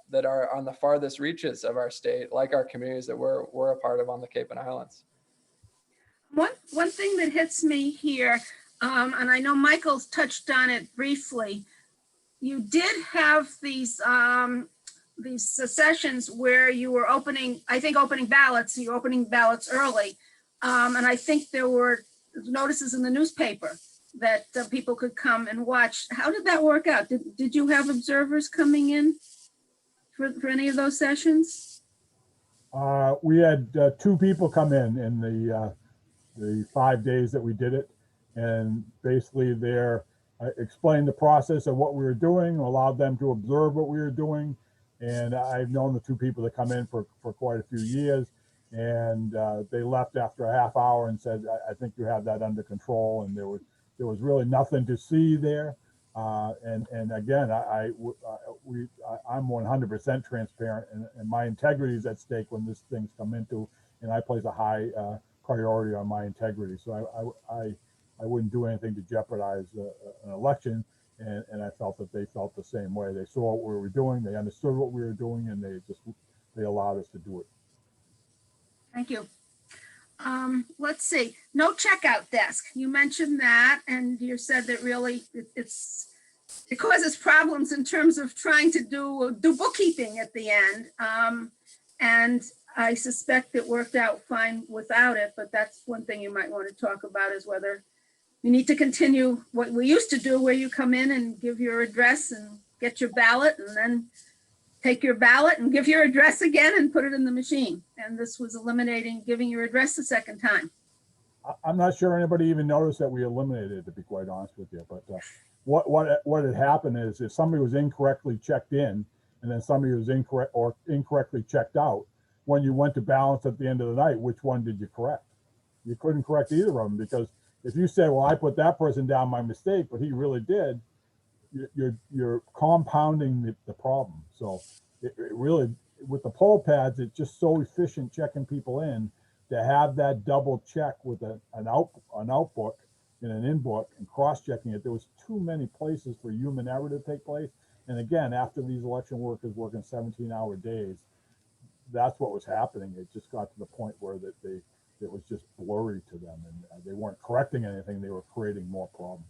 that are on the farthest reaches of our state, like our communities that we're a part of on the Cape and Islands. One thing that hits me here, And I know Michael's touched on it briefly. You did have these sessions where you were opening ballots. You're opening ballots early. And I think there were notices in the newspaper that people could come and watch. How did that work out? Did you have observers coming in for any of those sessions? We had 2 people come in the 5 days that we did it, and basically I explained the process of what we were doing, allowed them to observe what we were doing, and I've known the 2 people that come in for quite a few years, and they left after a half hour and said, I think you have that under control, and there was really nothing to see there. And again, I'm 100% transparent, and my integrity is at stake when this thing's come into, and I place a high priority on my integrity. So I wouldn't do anything to jeopardize an election, and I felt that they felt the same way. They saw what we were doing, they understood what we were doing, and they allowed us to do it. Thank you. Let's see, no checkout desk. You mentioned that, and you said that really it causes problems in terms of trying to do bookkeeping at the end. And I suspect it worked out fine without it, but that's one thing you might want to talk about, is whether you need to continue what we used to do, where you come in and give your address and get your ballot, and then take your ballot and give your address again and put it in the machine. And this was eliminating giving your address a second time. I'm not sure anybody even noticed that we eliminated it, to be quite honest with you. But what had happened is, if somebody was incorrectly checked in, and then somebody was incorrectly checked out, when you went to balance at the end of the night, which one did you correct? You couldn't correct either of them, because if you said, well, I put that person down by mistake, but he really did, you're compounding the problem. So it really, with the poll pads, it's just so efficient checking people in, to have that double check with an outbook and an inbook and cross-checking it. There was too many places for human error to take place. And again, after these election workers working 17-hour days, that's what was happening. It just got to the point where it was just blurry to them, and they weren't correcting anything. They were creating more problems.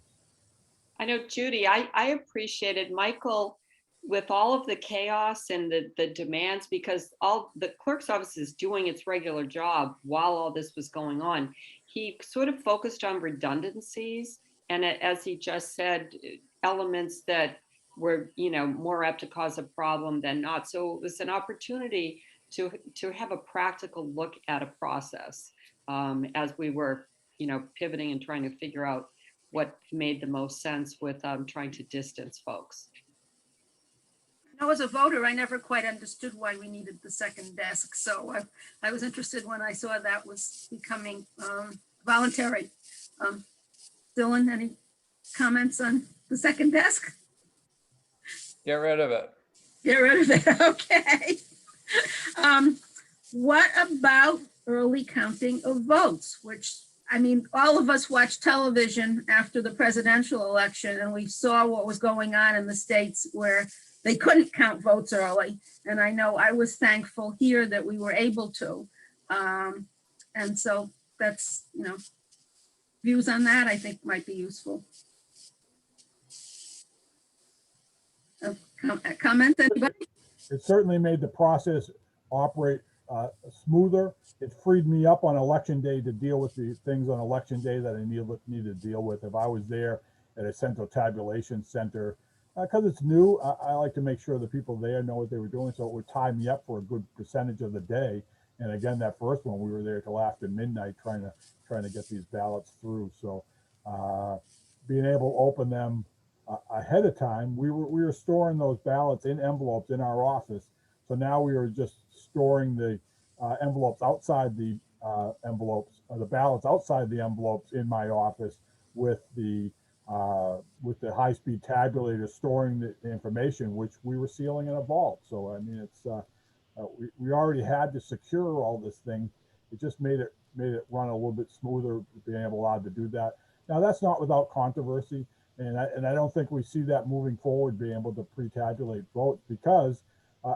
I know, Judy, I appreciated Michael with all of the chaos and the demands, because all the clerk's office is doing its regular job while all this was going on. He sort of focused on redundancies, and as he just said, elements that were, more apt to cause a problem than not. So it was an opportunity to have a practical look at a process as we were, pivoting and trying to figure out what made the most sense with trying to distance folks. Now, as a voter, I never quite understood why we needed the second desk. So I was interested when I saw that was becoming voluntary. Dylan, any comments on the second desk? Get rid of it. Get rid of it, okay. What about early counting of votes, which, I mean, all of us watched television after the presidential election, and we saw what was going on in the states where they couldn't count votes early. And I know I was thankful here that we were able to. And so that's, views on that I think might be useful. Comment, anybody? It certainly made the process operate smoother. It freed me up on election day to deal with the things on election day that I needed to deal with. If I was there at a central tabulation center, because it's new, I like to make sure the people there know what they were doing, so it would tie me up for a good percentage of the day. And again, that first one, we were there till after midnight trying to get these ballots through. So being able to open them ahead of time, we were storing those ballots in envelopes in our office. So now we were just storing the envelopes outside the envelopes, or the ballots outside the envelopes in my office with the high-speed tabulator storing the information, which we were sealing in a vault. So I mean, it's we already had to secure all this thing. It just made it run a little bit smoother, being allowed to do that. Now that's not without controversy, and I don't think we see that moving forward, being able to pre-tabulate votes, because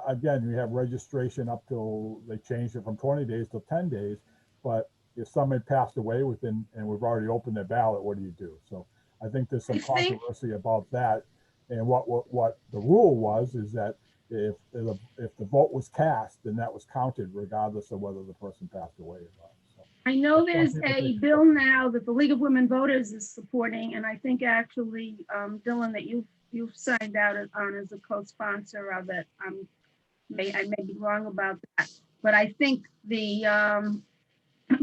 again, we have registration up till, they changed it from 20 days to 10 days, but if somebody passed away within, and we've already opened their ballot, what do you do? So I think there's some I think- controversy about that. And what the rule was is that if the vote was cast, then that was counted regardless of whether the person passed away or not. So, I know That's there's something to a think bill now that the League of Women Voters is supporting, and I think actually, Dylan, that you've signed out on as a co-sponsor of it. I may be wrong about that, but I think the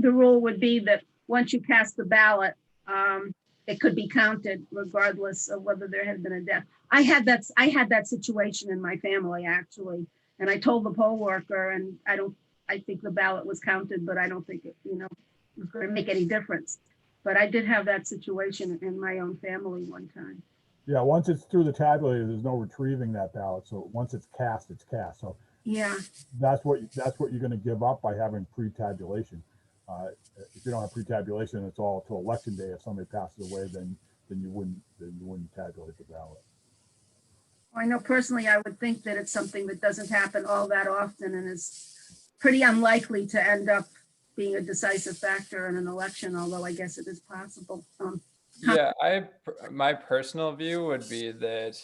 rule would be that once you cast the ballot, it could be counted regardless of whether there had been a death. I had that situation in my family actually, and I told the poll worker, and I think the ballot was counted, but I don't think it, was going to make any difference. But I did have that situation in my own family one time. yeah, once it's through the tabulator, there's no retrieving that ballot. So once it's cast, it's cast. So Yeah, that's what you're going to give up by having pre-tabulation. If you don't have pre-tabulation, it's all till election day. If somebody passes away, then you wouldn't tabulate the ballot. I know personally, I would think that it's something that doesn't happen all that often and is pretty unlikely to end up being a decisive factor in an election, although I guess it is possible. Yeah, my personal view would be that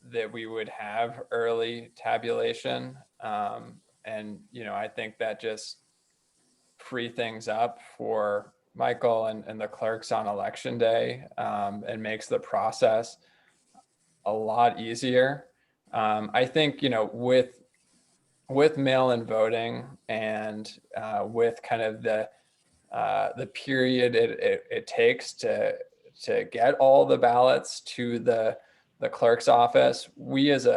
that we would have early tabulation, and I think that just free things up for Michael and the clerks on election day, and makes the process a lot easier. I think with mail-in voting and with kind of the period it takes to get all the ballots to the clerk's office, we as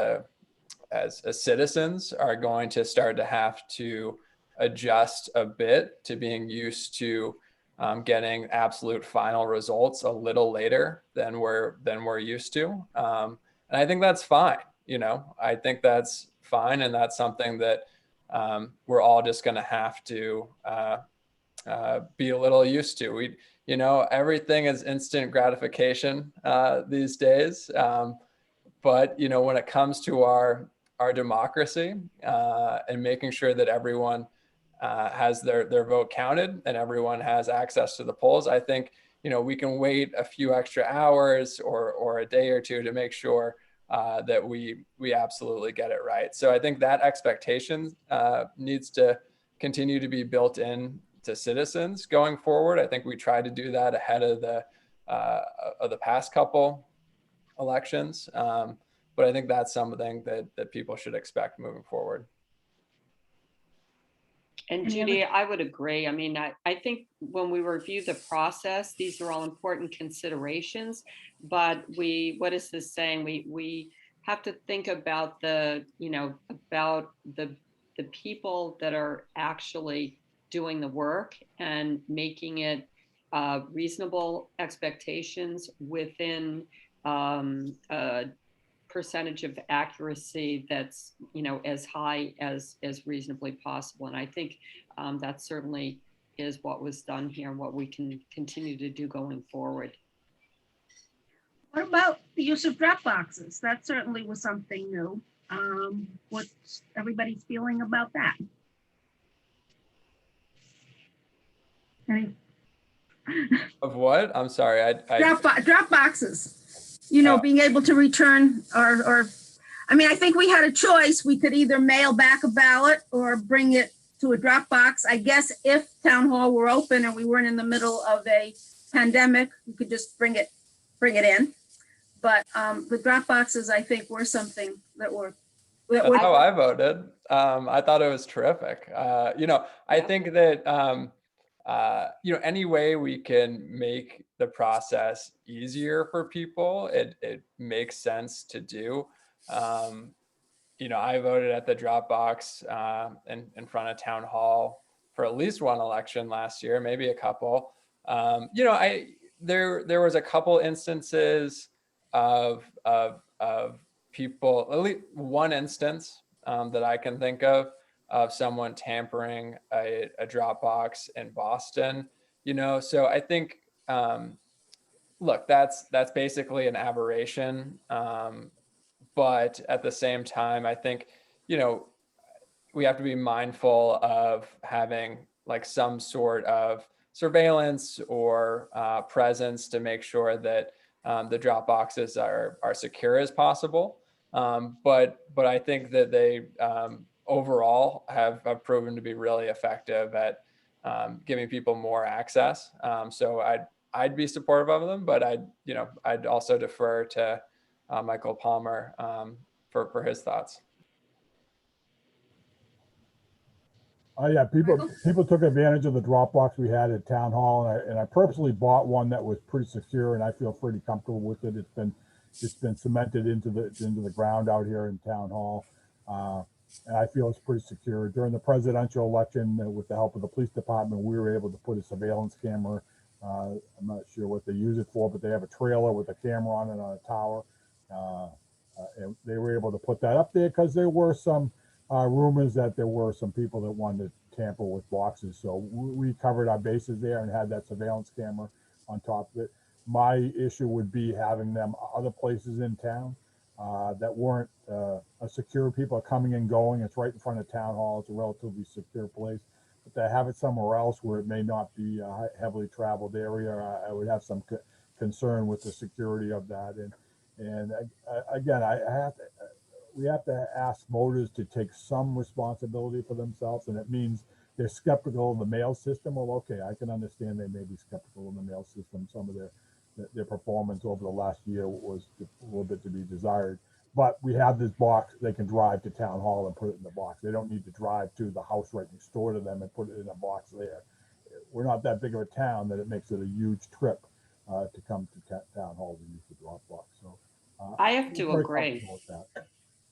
citizens are going to start to have to adjust a bit to being used to getting absolute final results a little later than we're used to, and I think that's fine. I think that's fine, and that's something that we're all just going to have to be a little used to. Everything is instant gratification these days, but when it comes to our democracy and making sure that everyone has their vote counted and everyone has access to the polls, I think we can wait a few extra hours or a day or two to make sure that we absolutely get it right. So I think that expectation needs to continue to be built in to citizens going forward. I think we tried to do that ahead of the past couple elections, but I think that's something that people should expect moving forward. And Judy, I would agree. I mean, I think when we review the process, these are all important considerations, but what is this saying? We have to think about the people that are actually doing the work and making it reasonable expectations within a percentage of accuracy that's as high as reasonably possible. And I think that certainly is what was done here and what we can continue to do going forward. What about the use of drop boxes? That certainly was something new. What's everybody's feeling about that? Of what? I'm sorry. Drop boxes. Oh. Being able to return or I think we had a choice. We could either mail back a ballot or bring it to a drop box. I guess if town hall were open and we weren't in the middle of a pandemic, we could just bring it in. But the drop boxes, I think, were something that were. That's how I voted. I thought it was terrific. I think that any way we can make the process easier for people, it makes sense to do. I voted at the drop box in front of town hall for at least one election last year, maybe a couple. There was a couple instances of people, at least one instance that I can think of someone tampering a drop box in Boston. So I think look, that's basically an aberration, but at the same time I think we have to be mindful of having like some sort of surveillance or presence to make sure that the drop boxes are secure as possible. But I think that they overall have proven to be really effective at giving people more access. So I'd be supportive of them, but I'd also defer to Michael Palmer for his thoughts. Oh yeah, people took advantage of the Dropbox we had at Town Hall, and I purposely bought one that was pretty secure, and I feel pretty comfortable with it. It's been cemented into the ground out here in Town Hall, and I feel it's pretty secure. During the presidential election, with the help of the police department, we were able to put a surveillance camera. I'm not sure what they use it for, but they have a trailer with a camera on it on a tower, and they were able to put that up there because there were some rumors that there were some people that wanted to tamper with boxes. So we covered our bases there and had that surveillance camera on top of it. My issue would be having them other places in town that weren't a secure. People are coming and going. It's right in front of Town Hall. It's a relatively secure place. But to have it somewhere else where it may not be a heavily traveled area, I would have some concern with the security of that. And again, we have to ask voters to take some responsibility for themselves, and it means they're skeptical of the mail system. Well, okay, I can understand they may be skeptical of the mail system. Some of their performance over the last year was a little bit to be desired. But we have this box, they can drive to Town Hall and put it in the box. They don't need to drive to the house right next door to them and put it in a box there. We're not that big of a town that it makes it a huge trip to come to Town Hall to use the drop box. So I have to agree.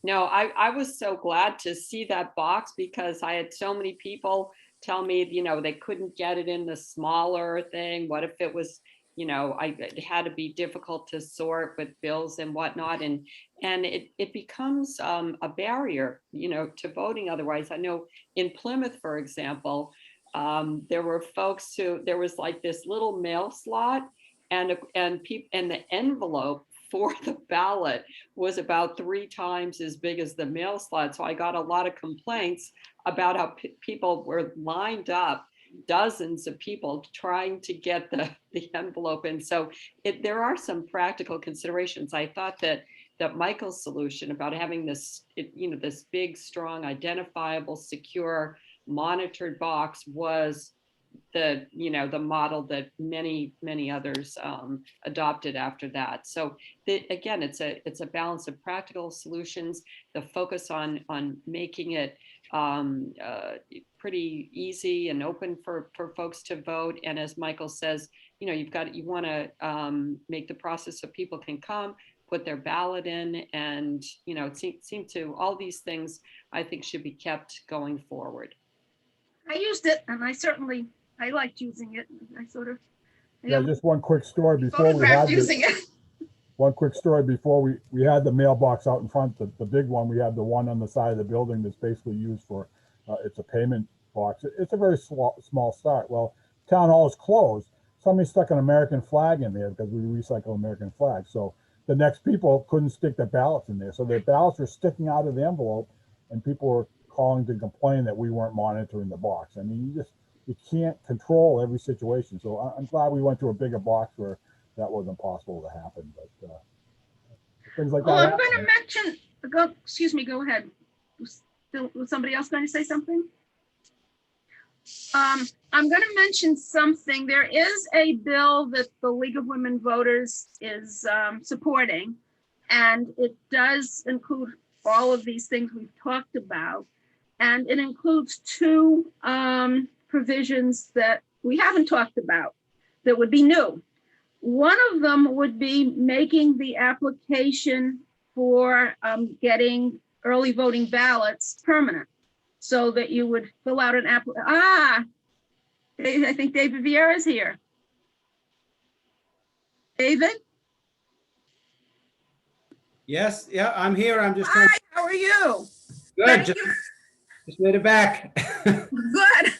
No, I was so glad to see that box because I had so many people tell me, they couldn't get it in the smaller thing. What if it was, it had to be difficult to sort with bills and whatnot. And it becomes a barrier, to voting otherwise. I know in Plymouth, for example, there were folks there was like this little mail slot and the envelope for the ballot was about 3 times as big as the mail slot. So I got a lot of complaints about how people were lined up, dozens of people trying to get the envelope in. So there are some practical considerations. I thought that Michael's solution about having this, this big, strong, identifiable, secure, monitored box was the model that many others adopted after that. So again, it's a balance of practical solutions, the focus on making it pretty easy and open for folks to vote. And as Michael says, you want to make the process so people can come, put their ballot in, and it seemed to all these things I think should be kept going forward. I used it, and I liked using it. I sort of just one quick story before we had using it. One quick story before we had the mailbox out in front, the big one. We had the one on the side of the building that's basically used for it's a payment box. It's a very small start. Well, Town Hall is closed. Somebody stuck an American flag in there because we recycle American flags. So the next people couldn't stick their ballots in there. So their ballots were sticking out of the envelope, and people were calling to complain that we weren't monitoring the box. I mean, you can't control every situation. So I'm glad we went to a bigger box where that wasn't possible to happen. But things like that. I'm going to mention. Excuse me. Go ahead. Was somebody else going to say something? I'm going to mention something. There is a bill that the League of Women Voters is supporting, and it does include all of these things we've talked about, and it includes 2 provisions that we haven't talked about that would be new. One of them would be making the application for getting early voting ballots permanent, so that you would fill out an application. I think David Vieira is here. David? Yes, yeah, I'm here. I'm just Hi, how are you? Good. Just made it back. Good.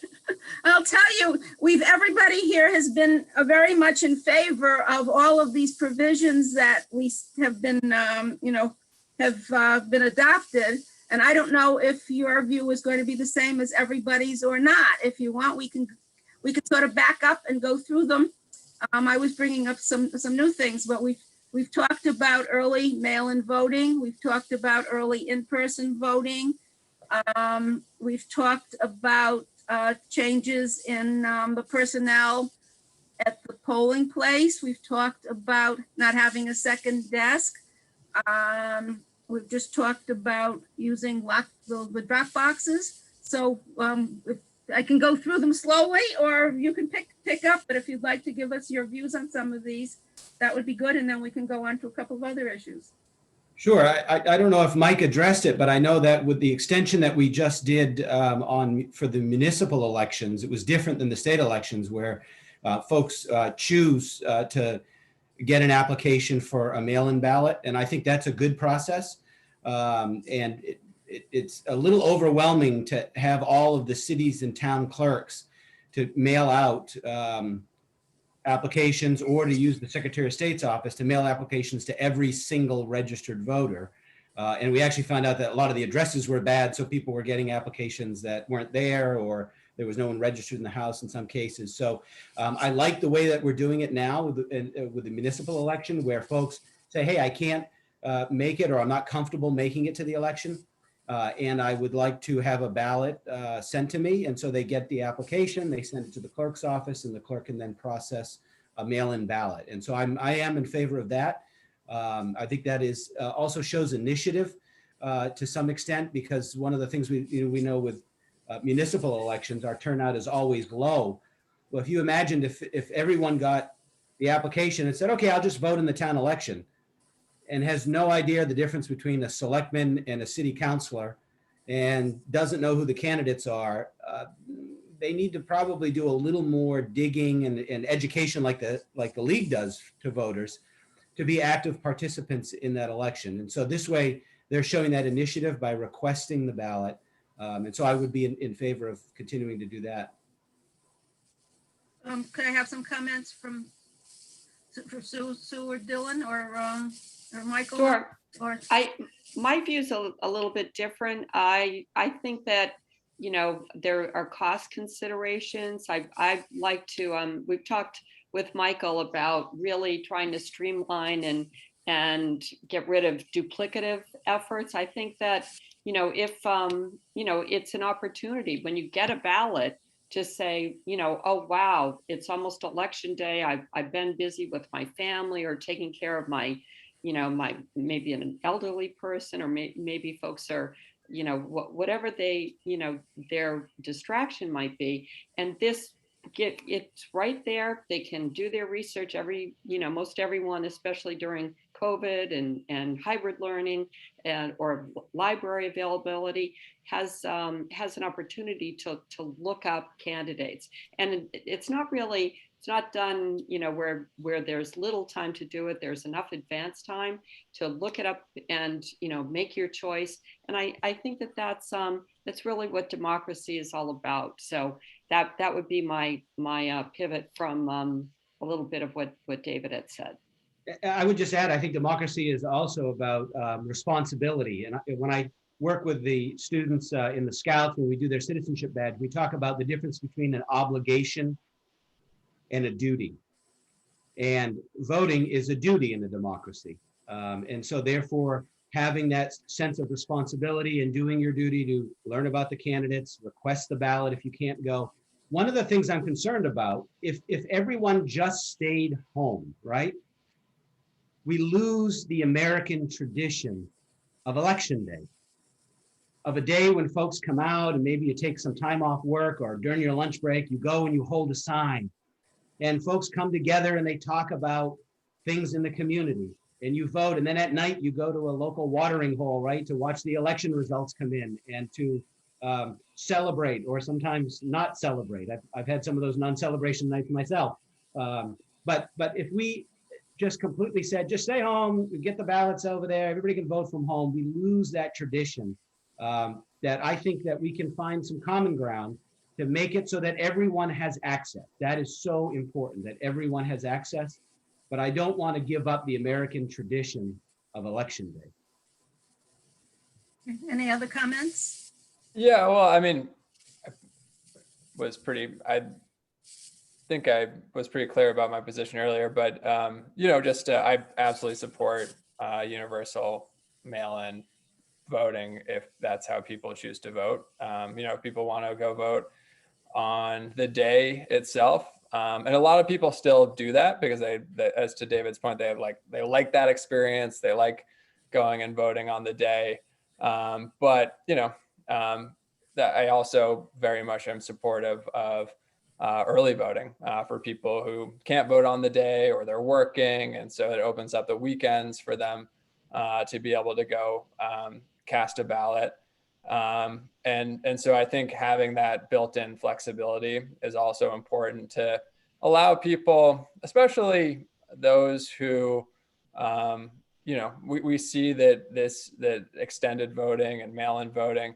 I'll tell you, everybody here has been very much in favor of all of these provisions that we have been, been adopted. And I don't know if your view is going to be the same as everybody's or not. If you want, we can sort of back up and go through them. I was bringing up some new things, but we've talked about early mail-in voting. We've talked about early in-person voting. We've talked about changes in the personnel at the polling place. We've talked about not having a second desk. We've just talked about using the drop boxes. So if I can go through them slowly, or you can pick up, but if you'd like to give us your views on some of these, that would be good. And then we can go on to a couple of other issues. Sure. I don't know if Mike addressed it, but I know that with the extension that we just did for the municipal elections, it was different than the state elections where folks choose to get an application for a mail-in ballot. And I think that's a good process. And it's a little overwhelming to have all of the cities and town clerks to mail out applications, or to use the Secretary of State's office to mail applications to every single registered voter. And we actually found out that a lot of the addresses were bad, so people were getting applications that weren't there, or there was no one registered in the house in some cases. So I like the way that we're doing it now with the municipal election, where folks say, hey, I can't make it, or I'm not comfortable making it to the election, and I would like to have a ballot sent to me. And so they get the application, they send it to the clerk's office, and the clerk can then process a mail-in ballot. And so I am in favor of that. I think that is also shows initiative to some extent, because one of the things we know with municipal elections, our turnout is always low. Well, if you imagined if everyone got the application and said, okay, I'll just vote in the town election, and has no idea the difference between a selectman and a city councilor, and doesn't know who the candidates are, they need to probably do a little more digging and education like the league does to voters, to be active participants in that election. And so this way, they're showing that initiative by requesting the ballot. And so I would be in favor of continuing to do that. Could I have some comments for Sue or Dylan or Michael? Sure. Or My view's a little bit different. I think that, there are cost considerations. I'd like to, we've talked with Michael about really trying to streamline and get rid of duplicative efforts. I think that, if, it's an opportunity when you get a ballot to say, oh, wow, it's almost election day. I've been busy with my family or taking care of my, maybe an elderly person, or maybe folks are, whatever they, their distraction might be. And it's right there. They can do their research most everyone, especially during COVID and hybrid learning or library availability, has an opportunity to look up candidates. And it's not done, where there's little time to do it. There's enough advance time to look it up and, make your choice. And I think that's really what democracy is all about. So that would be my pivot from a little bit of what David had said. I would just add, I think democracy is also about responsibility. And when I work with the students in the Scouts, when we do their citizenship badge, we talk about the difference between an obligation and a duty. And voting is a duty in a democracy. And so therefore, having that sense of responsibility and doing your duty to learn about the candidates, request the ballot if you can't go. One of the things I'm concerned about, if everyone just stayed home, right? We lose the American tradition of election day, of a day when folks come out and maybe you take some time off work, or during your lunch break, you go and you hold a sign, and folks come together and they talk about things in the community, and you vote. And then at night you go to a local watering hole, right, to watch the election results come in and to celebrate, or sometimes not celebrate. I've had some of those non-celebration nights myself. But if we just completely said, just stay home, get the ballots over there, everybody can vote from home, we lose that tradition. That I think that we can find some common ground to make it so that everyone has access. That is so important, that everyone has access. But I don't want to give up the American tradition of election day. Any other comments? Yeah, well, I mean, I think I was pretty clear about my position earlier, but, I absolutely support universal mail-in voting if that's how people choose to vote. If people want to go vote on the day itself. And a lot of people still do that because as to David's point, they like that experience. They like going and voting on the day. That I also very much am supportive of early voting for people who can't vote on the day or they're working. And so it opens up the weekends for them to be able to go cast a ballot. And so I think having that built-in flexibility is also important to allow people, especially those who, we see that extended voting and mail-in voting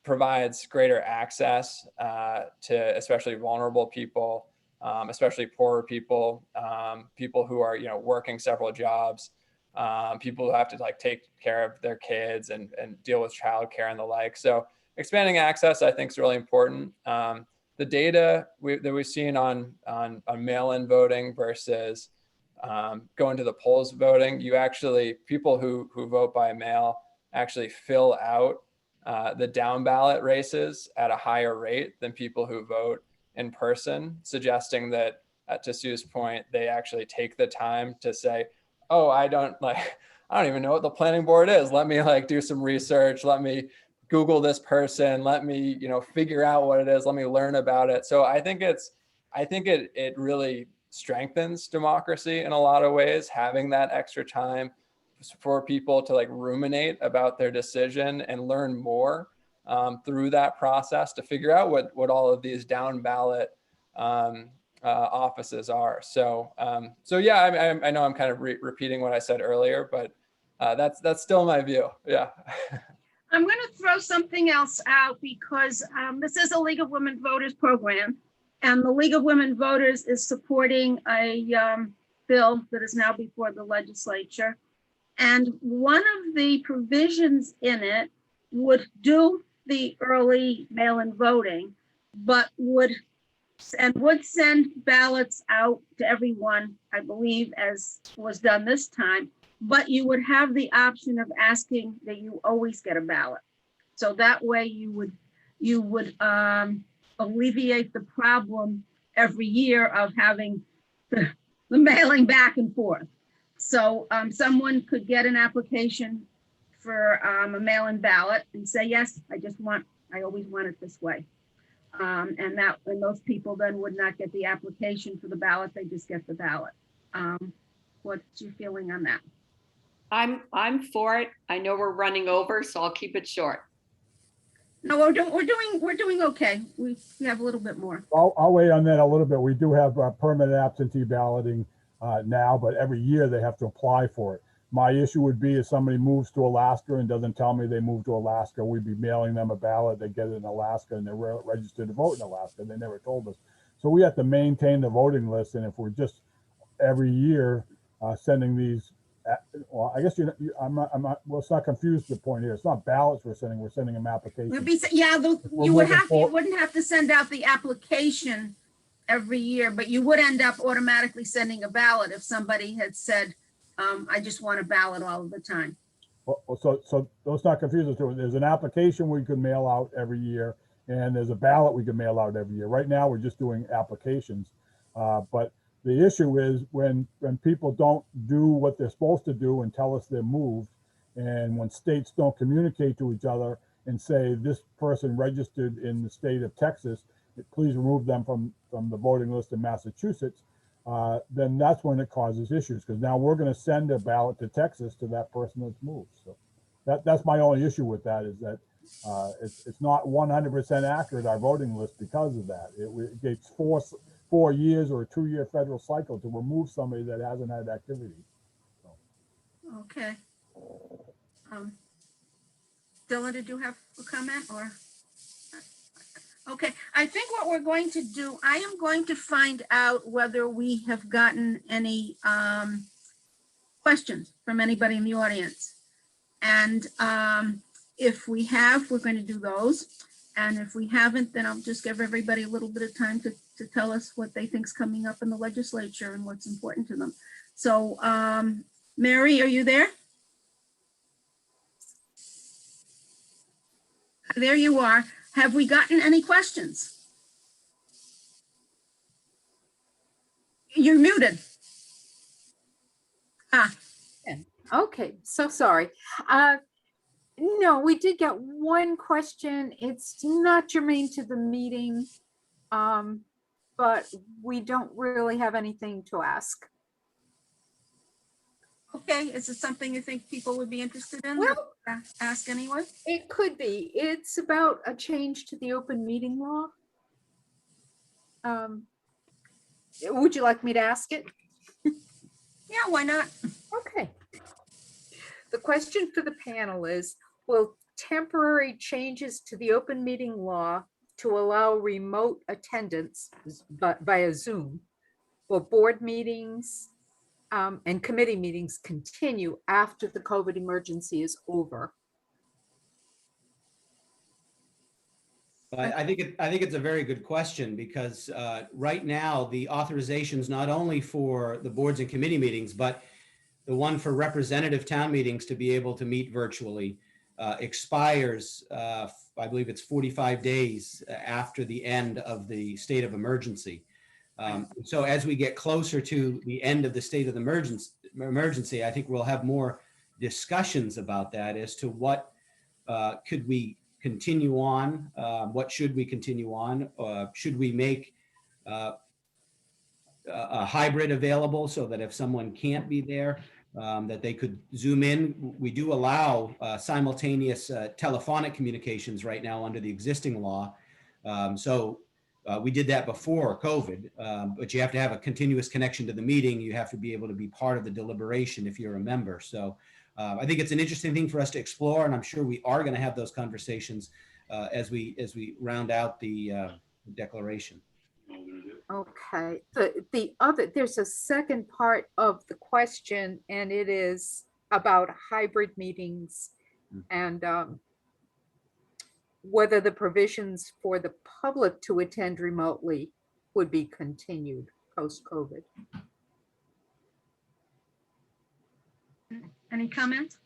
provides greater access to especially vulnerable people, especially poorer people, people who are, working several jobs, people who have to take care of their kids and deal with childcare and the like. So expanding access, I think, is really important. The data that we've seen on mail-in voting versus going to the polls voting, people who vote by mail actually fill out the down ballot races at a higher rate than people who vote in person, suggesting that, to Sue's point, they actually take the time to say, oh, I don't even know what the planning board is. Let me do some research. Let me Google this person. Let me, figure out what it is. Let me learn about it. So I think it really strengthens democracy in a lot of ways, having that extra time for people to ruminate about their decision and learn more through that process to figure out what all of these down ballot offices are. So yeah, I know I'm kind of repeating what I said earlier, but that's still my view. Yeah. I'm going to throw something else out because this is a League of Women Voters program, and the League of Women Voters is supporting a bill that is now before the legislature. And one of the provisions in it would do the early mail-in voting, but would send ballots out to everyone, I believe, as was done this time, but you would have the option of asking that you always get a ballot. So that way you would alleviate the problem every year of having the mailing back and forth. So someone could get an application for a mail-in ballot and say, yes, I always want it this way. And those people then would not get the application for the ballot, they just get the ballot. What's your feeling on that? I'm for it. I know we're running over, so I'll keep it short. No, we're doing okay. We have a little bit more. I'll weigh on that a little bit. We do have permanent absentee balloting now, but every year they have to apply for it. My issue would be if somebody moves to Alaska and doesn't tell me they moved to Alaska, we'd be mailing them a ballot. They get it in Alaska and they're registered to vote in Alaska. They never told us. So we have to maintain the voting list. And if we're just every year sending these, well, I guess let's not confuse the point here. It's not ballots we're sending them applications. You wouldn't have to send out the application every year, but you would end up automatically sending a ballot if somebody had said, I just want a ballot all of the time. Well, so let's not confuse us. There's an application we could mail out every year, and there's a ballot we can mail out every year. Right now, we're just doing applications. But the issue is when people don't do what they're supposed to do and tell us they're moved, and when states don't communicate to each other and say this person registered in the state of Texas, please remove them from the voting list in Massachusetts, then that's when it causes issues, because now we're going to send a ballot to Texas to that person that's moved. So that's my only issue with that, is that it's not 100% accurate, our voting list, because of that. It takes 4 years or a 2-year federal cycle to remove somebody that hasn't had activity. So. Okay. Dylan, did you have a comment or? Okay, I think what we're going to do, I am going to find out whether we have gotten any questions from anybody in the audience. And If we have, we're going to do those. And if we haven't, then I'll just give everybody a little bit of time to tell us what they think's coming up in the legislature and what's important to them. So, Mary, are you there? There you are. Have we gotten any questions? You're muted. Okay, so sorry. No, we did get one question. It's not germane to the meeting, but we don't really have anything to ask. Okay, is it something you think people would be interested in? Well, Ask anyway? it could be. It's about a change to the open meeting law. Would you like me to ask it? Yeah, why not? Okay. The question for the panel is, will temporary changes to the open meeting law to allow remote attendance via Zoom, will board meetings and committee meetings continue after the COVID emergency is over? I think it's a very good question because right now the authorizations not only for the boards and committee meetings, but the one for representative town meetings to be able to meet virtually expires, I believe it's 45 days after the end of the state of emergency. So as we get closer to the end of the state of the emergency, I think we'll have more discussions about that as to what could we continue on, what should we continue on, should we make a hybrid available so that if someone can't be there, that they could Zoom in. We do allow simultaneous telephonic communications right now under the existing law. So we did that before COVID, but you have to have a continuous connection to the meeting. You have to be able to be part of the deliberation if you're a member. So I think it's an interesting thing for us to explore, and I'm sure we are going to have those conversations as we round out the declaration. Okay, there's a second part of the question, and it is about hybrid meetings and whether the provisions for the public to attend remotely would be continued post-COVID. Any comments?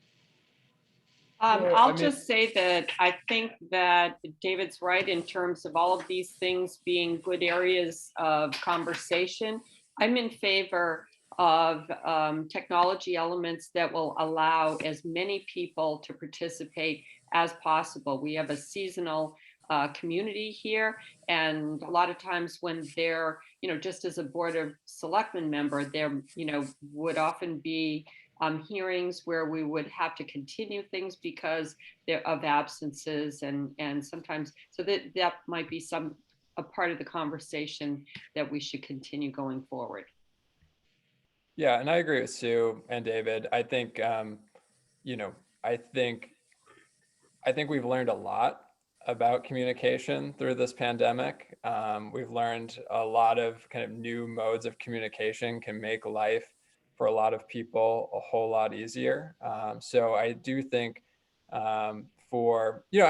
Well, I'll I mean- just say that I think that David's right in terms of all of these things being good areas of conversation. I'm in favor of technology elements that will allow as many people to participate as possible. We have a seasonal community here, and a lot of times when they're, just as a Board of Selectmen member, there, would often be hearings where we would have to continue things because of absences and sometimes, so that might be a part of the conversation that we should continue going forward. Yeah, and I agree with Sue and David. I think, I think we've learned a lot about communication through this pandemic. We've learned a lot of kind of new modes of communication can make life for a lot of people a whole lot easier. So I do think I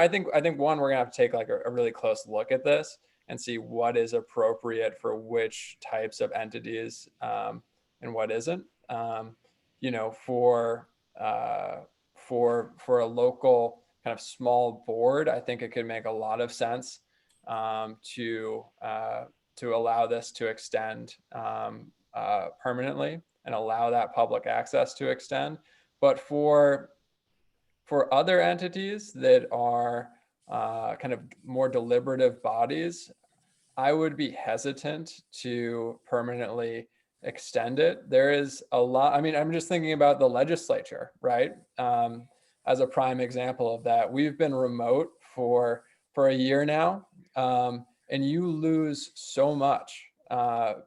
think one, we're gonna have to take like a really close look at this and see what is appropriate for which types of entities and what isn't. For a local kind of small board, I think it could make a lot of sense to allow this to extend permanently and allow that public access to extend. But for other entities that are kind of more deliberative bodies, I would be hesitant to permanently extend it. There is a lot, I'm just thinking about the legislature, right? As a prime example of that. We've been remote for a year now, and you lose so much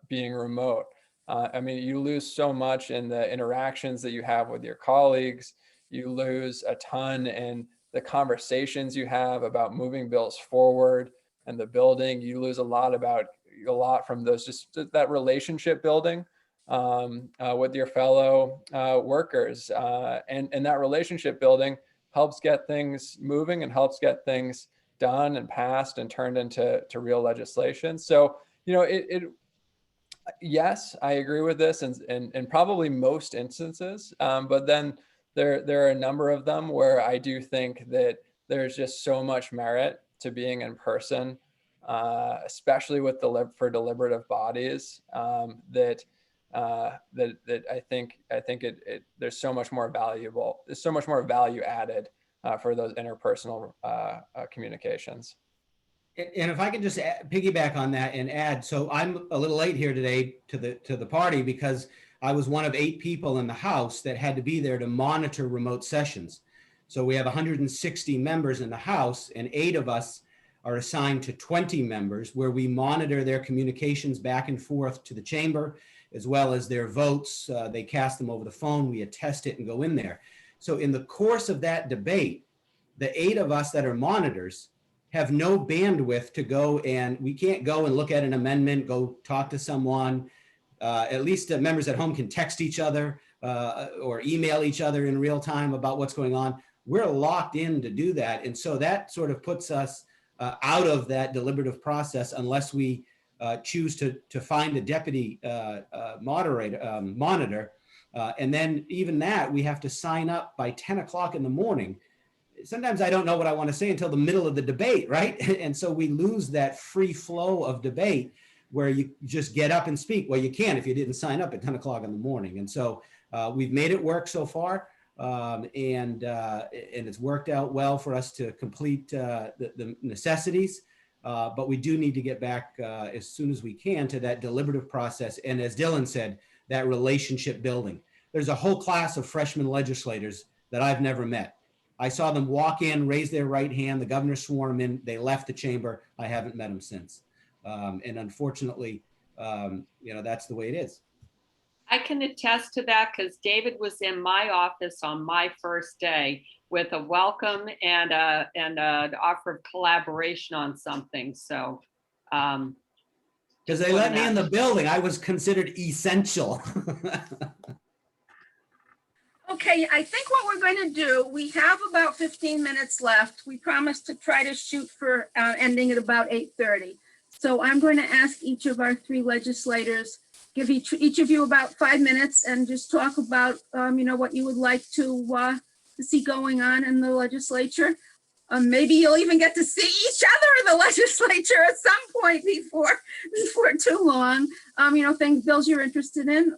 being remote. You lose so much in the interactions that you have with your colleagues. You lose a ton in the conversations you have about moving bills forward and the building. You lose a lot from those, just that relationship building with your fellow workers. And that relationship building helps get things moving and helps get things done and passed and turned into real legislation. So, yes, I agree with this in probably most instances, but then there are a number of them where I do think that there's just so much merit to being in person, especially with for deliberative bodies, that I think there's so much more value added for those interpersonal communications. And if I can just piggyback on that and add, so I'm a little late here today to the party because I was one of 8 people in the House that had to be there to monitor remote sessions. So we have 160 members in the House, and 8 of us are assigned to 20 members where we monitor their communications back and forth to the chamber, as well as their votes. They cast them over the phone, we attest it and go in there. So in the course of that debate, the 8 of us that are monitors have no bandwidth to go, and we can't go and look at an amendment, go talk to someone. At least members at home can text each other or email each other in real time about what's going on. We're locked in to do that. And so that sort of puts us out of that deliberative process unless we choose to find a deputy monitor. And then even that, we have to sign up by 10 o'clock in the morning. Sometimes I don't know what I want to say until the middle of the debate, right? And so we lose that free flow of debate where you just get up and speak. Well, you can if you didn't sign up at 10 o'clock in the morning. And so we've made it work so far, and it's worked out well for us to complete the necessities. But we do need to get back as soon as we can to that deliberative process. And as Dylan said, that relationship building. There's a whole class of freshman legislators that I've never met. I saw them walk in, raise their right hand. The governor swore them in. They left the chamber. I haven't met them since. And unfortunately, that's the way it is. I can attest to that because David was in my office on my first day with a welcome and an offer of collaboration on something. So, because they let me in the building, I was considered essential. Okay, I think what we're going to do, we have about 15 minutes left. We promised to try to shoot for ending at about 8:30. So I'm going to ask each of our 3 legislators, give each of you about 5 minutes and just talk about, what you would like to see going on in the legislature. Maybe you'll even get to see each other in the legislature at some point before too long. Things, bills you're interested in,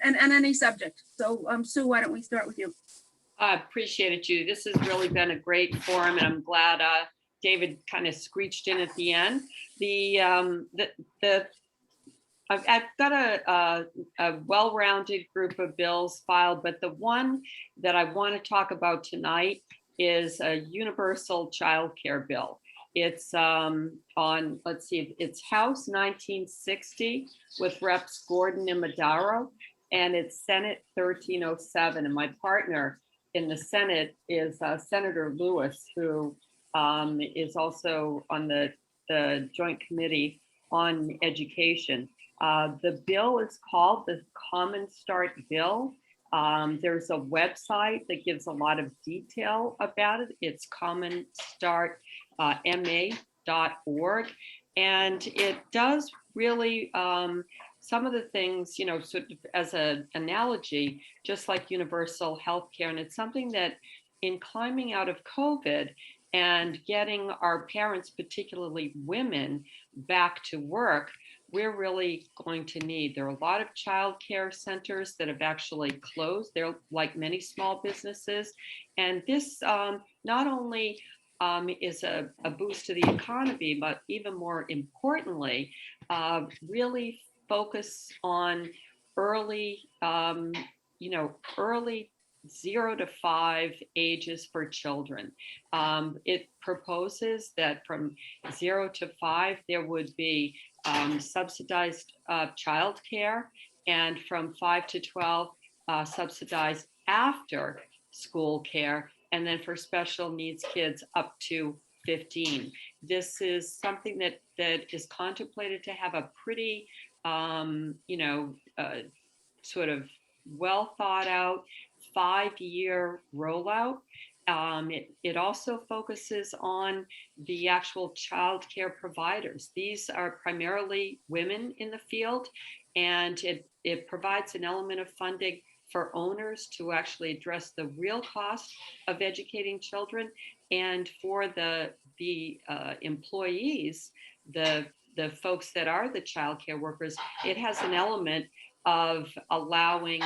and any subject. So, Sue, why don't we start with you? I appreciate it, Judy. This has really been a great forum, and I'm glad David kind of screeched in at the end. I've got a well-rounded group of bills filed, but the one that I want to talk about tonight is a universal child care bill. It's it's House 1960 with Reps Gordon and Madaro, and it's Senate 1307. And my partner in the Senate is Senator Lewis, who is also on the Joint Committee on Education. The bill is called the Common Start Bill. There's a website that gives a lot of detail about it. It's commonstartma.org. And it does really some of the things, sort of as an analogy, just like universal health care. And it's something that in climbing out of COVID and getting our parents, particularly women, back to work, we're really going to need. There are a lot of child care centers that have actually closed. They're like many small businesses. And this not only is a boost to the economy, but even more importantly, really focus on early, early 0 to 5 ages for children. It proposes that from 0 to 5, there would be subsidized childcare, and from 5 to 12, subsidized after school care, and then for special needs kids up to 15. This is something that is contemplated to have a pretty, sort of well thought out 5-year rollout. It also focuses on the actual child care providers. These are primarily women in the field, and it provides an element of funding for owners to actually address the real cost of educating children, and for the employees, the folks that are the child care workers, it has an element of allowing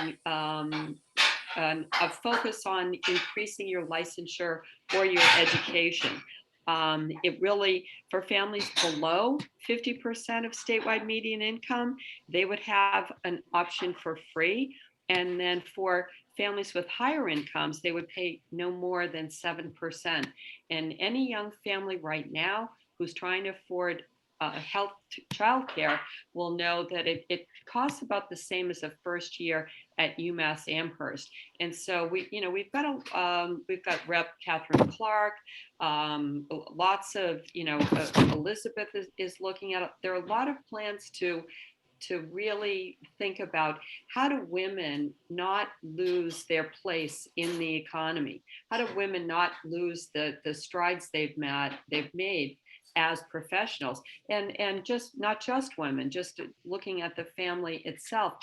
a focus on increasing your licensure or your education. It really, for families below 50% of statewide median income, they would have an option for free. And then for families with higher incomes, they would pay no more than 7%. And any young family right now who's trying to afford health childcare will know that it costs about the same as a first year at UMass Amherst. And so we've got Rep. Catherine Clark, lots of, Elizabeth is looking at it. There are a lot of plans to really think about how do women not lose their place in the economy? How do women not lose the strides they've made as professionals? And just not just women, just looking at the family itself.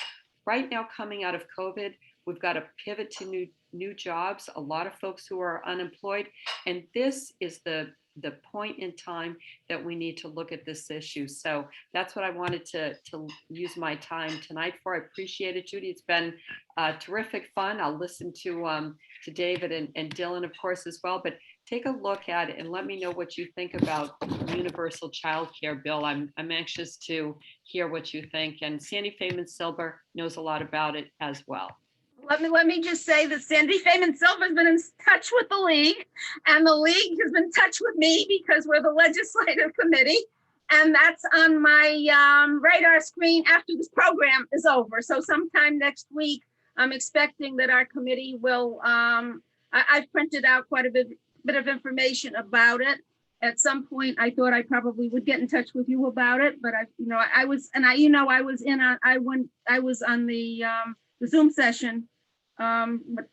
Right now, coming out of COVID, we've got to pivot to new jobs, a lot of folks who are unemployed. And this is the point in time that we need to look at this issue. So that's what I wanted to use my time tonight for. I appreciate it, Judy. It's been terrific fun. I'll listen to David and Dylan, of course, as well. But take a look at it and let me know what you think about the universal child care bill. I'm anxious to hear what you think. And Sandy Feynman-Silber knows a lot about it as well. Let me just say that Sandy Feynman-Silber has been in touch with the league, and the league has been in touch with me because we're the legislative committee, and that's on my radar screen after this program is over. So sometime next week, I'm expecting that our committee will. I've printed out quite a bit of information about it. At some point, I thought I probably would get in touch with you about it, but I was on the Zoom session. But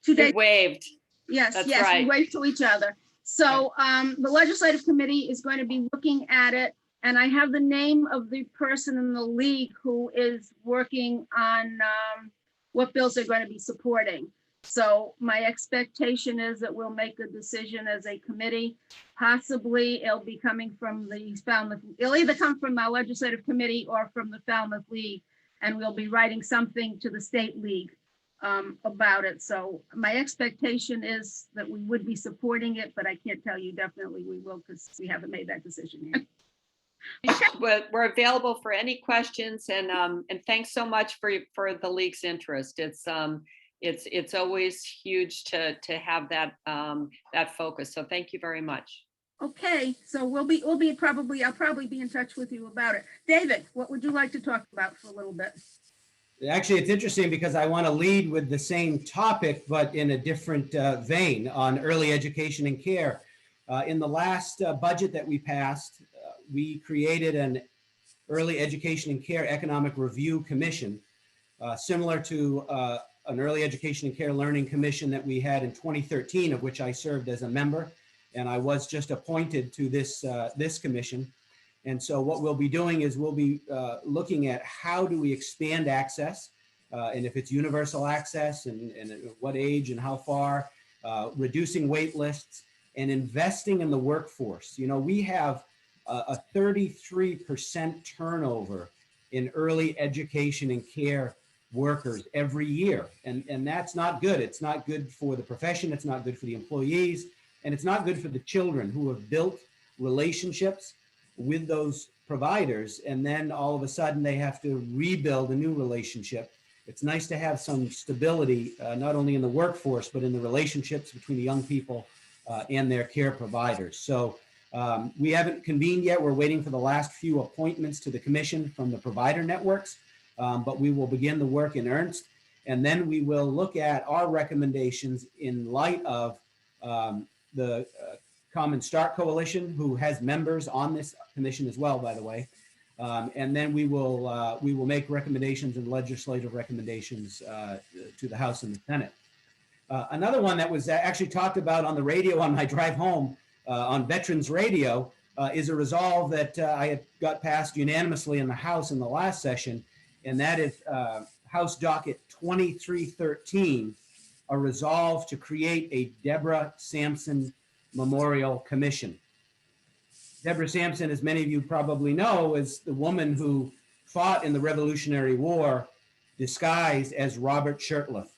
2 days. Waved. Yes, That's yes, right. we waved to each other. So the legislative committee is going to be looking at it, and I have the name of the person in the league who is working on what bills they're going to be supporting. So my expectation is that we'll make a decision as a committee. Possibly it'll be coming from the Falmouth. It'll either come from our legislative committee or from the Falmouth League, and we'll be writing something to the state league about it. So my expectation is that we would be supporting it, but I can't tell you definitely we will because we haven't made that decision yet. Okay. We're available for any questions, and thanks so much for the league's interest. It's always huge to have that focus. So thank you very much. Okay, so I'll probably be in touch with you about it. David, what would you like to talk about for a little bit? Actually, it's interesting because I want to lead with the same topic, but in a different vein on early education and care. In the last budget that we passed, we created an Early Education and Care Economic Review Commission, similar to an Early Education and Care Learning Commission that we had in 2013, of which I served as a member, and I was just appointed to this commission. And so what we'll be doing is we'll be looking at how do we expand access, and if it's universal access, and at what age and how far, reducing wait lists, and investing in the workforce. You know, we have a 33% turnover in early education and care workers every year. And that's not good. It's not good for the profession. It's not good for the employees. And it's not good for the children who have built relationships with those providers. And then all of a sudden they have to rebuild a new relationship. It's nice to have some stability, not only in the workforce, but in the relationships between the young people and their care providers. So we haven't convened yet. We're waiting for the last few appointments to the commission from the provider networks, but we will begin the work in earnest. And then we will look at our recommendations in light of the Common Start Coalition, who has members on this commission as well, by the way. And then we will make recommendations and legislative recommendations to the House and the Senate. Another one that was actually talked about on the radio on my drive home on Veterans Radio is a resolve that I had got passed unanimously in the House in the last session, and that is House Docket 2313, a resolve to create a Deborah Sampson Memorial Commission. Deborah Sampson, as many of you probably know, is the woman who fought in the Revolutionary War disguised as Robert Shirtliff.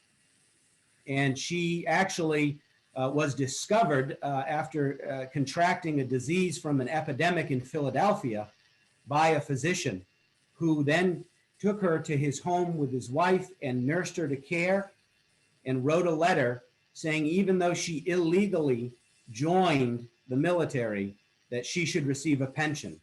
And she actually was discovered after contracting a disease from an epidemic in Philadelphia by a physician who then took her to his home with his wife and nursed her to care and wrote a letter saying even though she illegally joined the military, that she should receive a pension.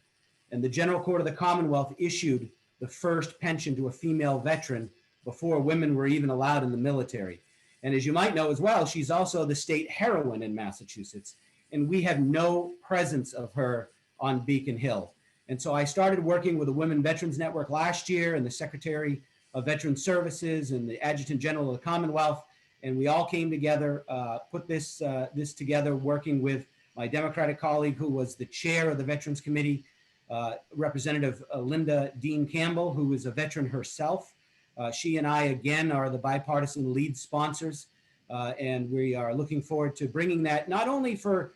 And the General Court of the Commonwealth issued the first pension to a female veteran before women were even allowed in the military. And as you might know as well, she's also the state heroine in Massachusetts. And we have no presence of her on Beacon Hill. And so I started working with the Women Veterans Network last year and the Secretary of Veterans Services and the Adjutant General of the Commonwealth. And we all came together, put this together, working with my Democratic colleague who was the chair of the Veterans Committee, Representative Linda Dean Campbell, who is a veteran herself. She and I, again, are the bipartisan lead sponsors, and we are looking forward to bringing that not only for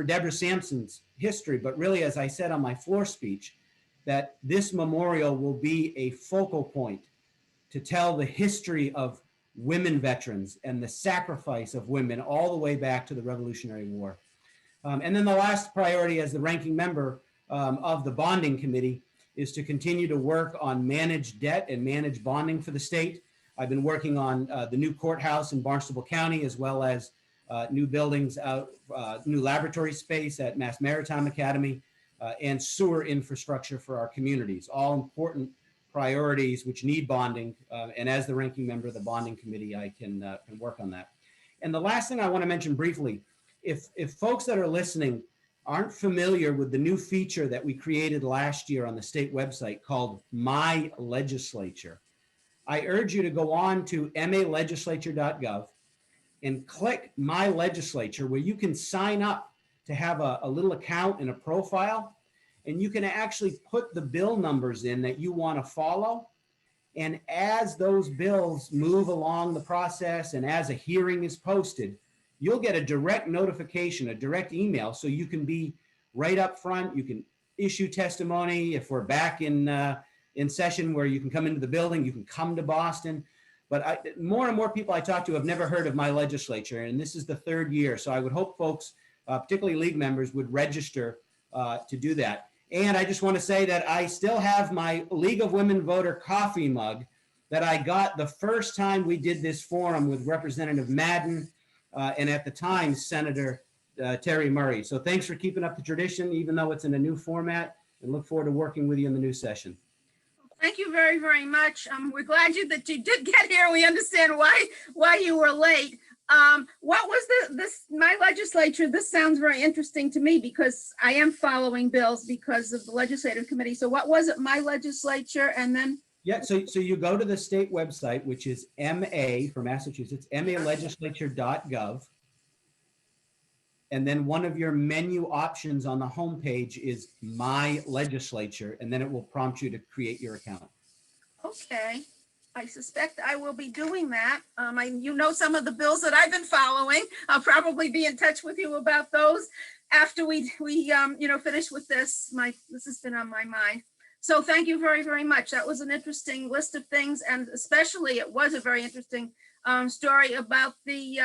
Deborah Sampson's history, but really, as I said on my floor speech, that this memorial will be a focal point to tell the history of women veterans and the sacrifice of women all the way back to the Revolutionary War. And then the last priority as the ranking member of the bonding committee is to continue to work on managed debt and managed bonding for the state. I've been working on the new courthouse in Barnstable County, as well as new buildings out, new laboratory space at Mass Maritime Academy, and sewer infrastructure for our communities, all important priorities which need bonding. And as the ranking member of the bonding committee, I can work on that. And the last thing I want to mention briefly, if folks that are listening aren't familiar with the new feature that we created last year on the state website called My Legislature, I urge you to go on to malegislature.gov and click My Legislature, where you can sign up to have a little account and a profile, and you can actually put the bill numbers in that you want to follow. And as those bills move along the process and as a hearing is posted, you'll get a direct notification, a direct email, so you can be right up front. You can issue testimony. If we're back in session where you can come into the building, you can come to Boston. But more and more people I talk to have never heard of My Legislature, and this is the third year. So I would hope folks, particularly league members, would register to do that. And I just want to say that I still have my League of Women Voter coffee mug that I got the first time we did this forum with Representative Madden, and at the time, Senator Terry Murray. So thanks for keeping up the tradition, even though it's in a new format, and look forward to working with you in the new session. Thank you very, very much. We're glad that you did get here. We understand why you were late. What was this My Legislature? This sounds very interesting to me because I am following bills because of the legislative committee. So what was it, My Legislature, and then? Yeah, so you go to the state website, which is MA for Massachusetts, malegislature.gov. And then one of your menu options on the homepage is My Legislature, and then it will prompt you to create your account. Okay, I suspect I will be doing that. You know some of the bills that I've been following. I'll probably be in touch with you about those after we finish with this. This has been on my mind. So thank you very, very much. That was an interesting list of things, and especially it was a very interesting story about the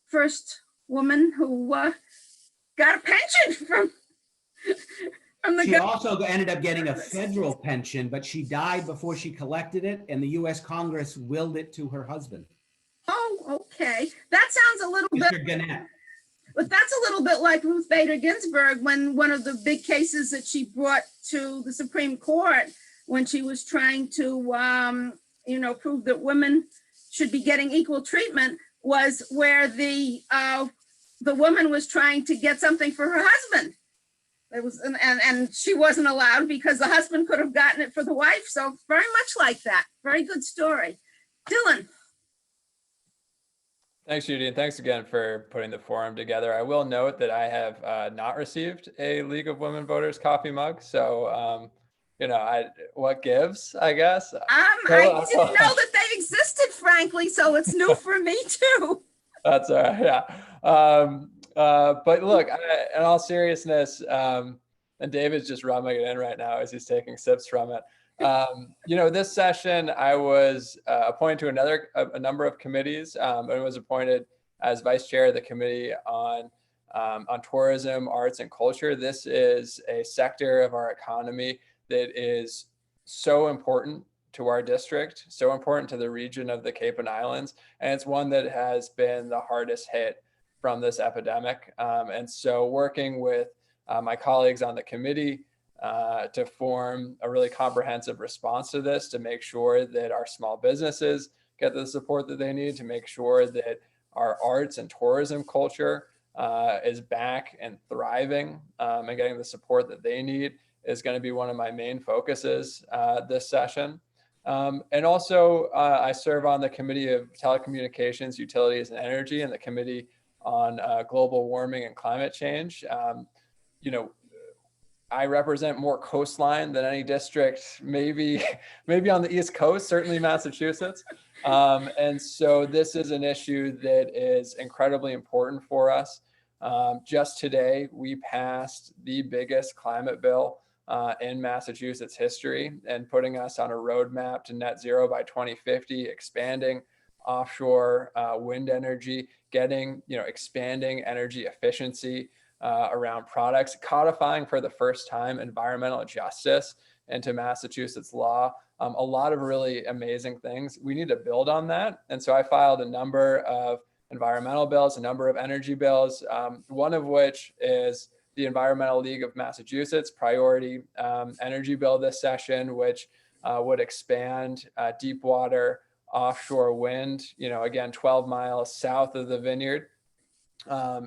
first woman who got a pension from the She government. also ended up getting a federal pension, but she died before she collected it, and the U.S. Congress willed it to her husband. Oh, okay. That sounds a little bit. Mr. Gannett. But that's a little bit like Ruth Bader Ginsburg, when one of the big cases that she brought to the Supreme Court when she was trying to, prove that women should be getting equal treatment, was where the woman was trying to get something for her husband. It was, and she wasn't allowed because the husband could have gotten it for the wife. So very much like that. Very good story. Dylan. Thanks, Judy, and thanks again for putting the forum together. I will note that I have not received a League of Women Voters coffee mug, so what gives, I guess. I didn't know that they existed, frankly, so it's new for me too. That's all right, yeah. But look, in all seriousness, and David's just rubbing it in right now as he's taking sips from it. This session, I was appointed to a number of committees, and was appointed as vice chair of the committee on tourism, arts, and culture. This is a sector of our economy that is so important to our district, so important to the region of the Cape and Islands, and it's one that has been the hardest hit from this epidemic. And so working with my colleagues on the committee to form a really comprehensive response to this, to make sure that our small businesses get the support that they need, to make sure that our arts and tourism culture is back and thriving and getting the support that they need, is going to be one of my main focuses this session. And also, I serve on the Committee of Telecommunications, Utilities, and Energy, and the Committee on Global Warming and Climate Change. I represent more coastline than any district, maybe on the East Coast, certainly Massachusetts. And so this is an issue that is incredibly important for us. Just today, we passed the biggest climate bill in Massachusetts history, and putting us on a roadmap to net zero by 2050, expanding offshore wind energy, expanding energy efficiency around products, codifying for the first time environmental justice into Massachusetts law. A lot of really amazing things. We need to build on that. And so I filed a number of environmental bills, a number of energy bills, one of which is the Environmental League of Massachusetts priority energy bill this session, which would expand deep water offshore wind, again, 12 miles south of the vineyard.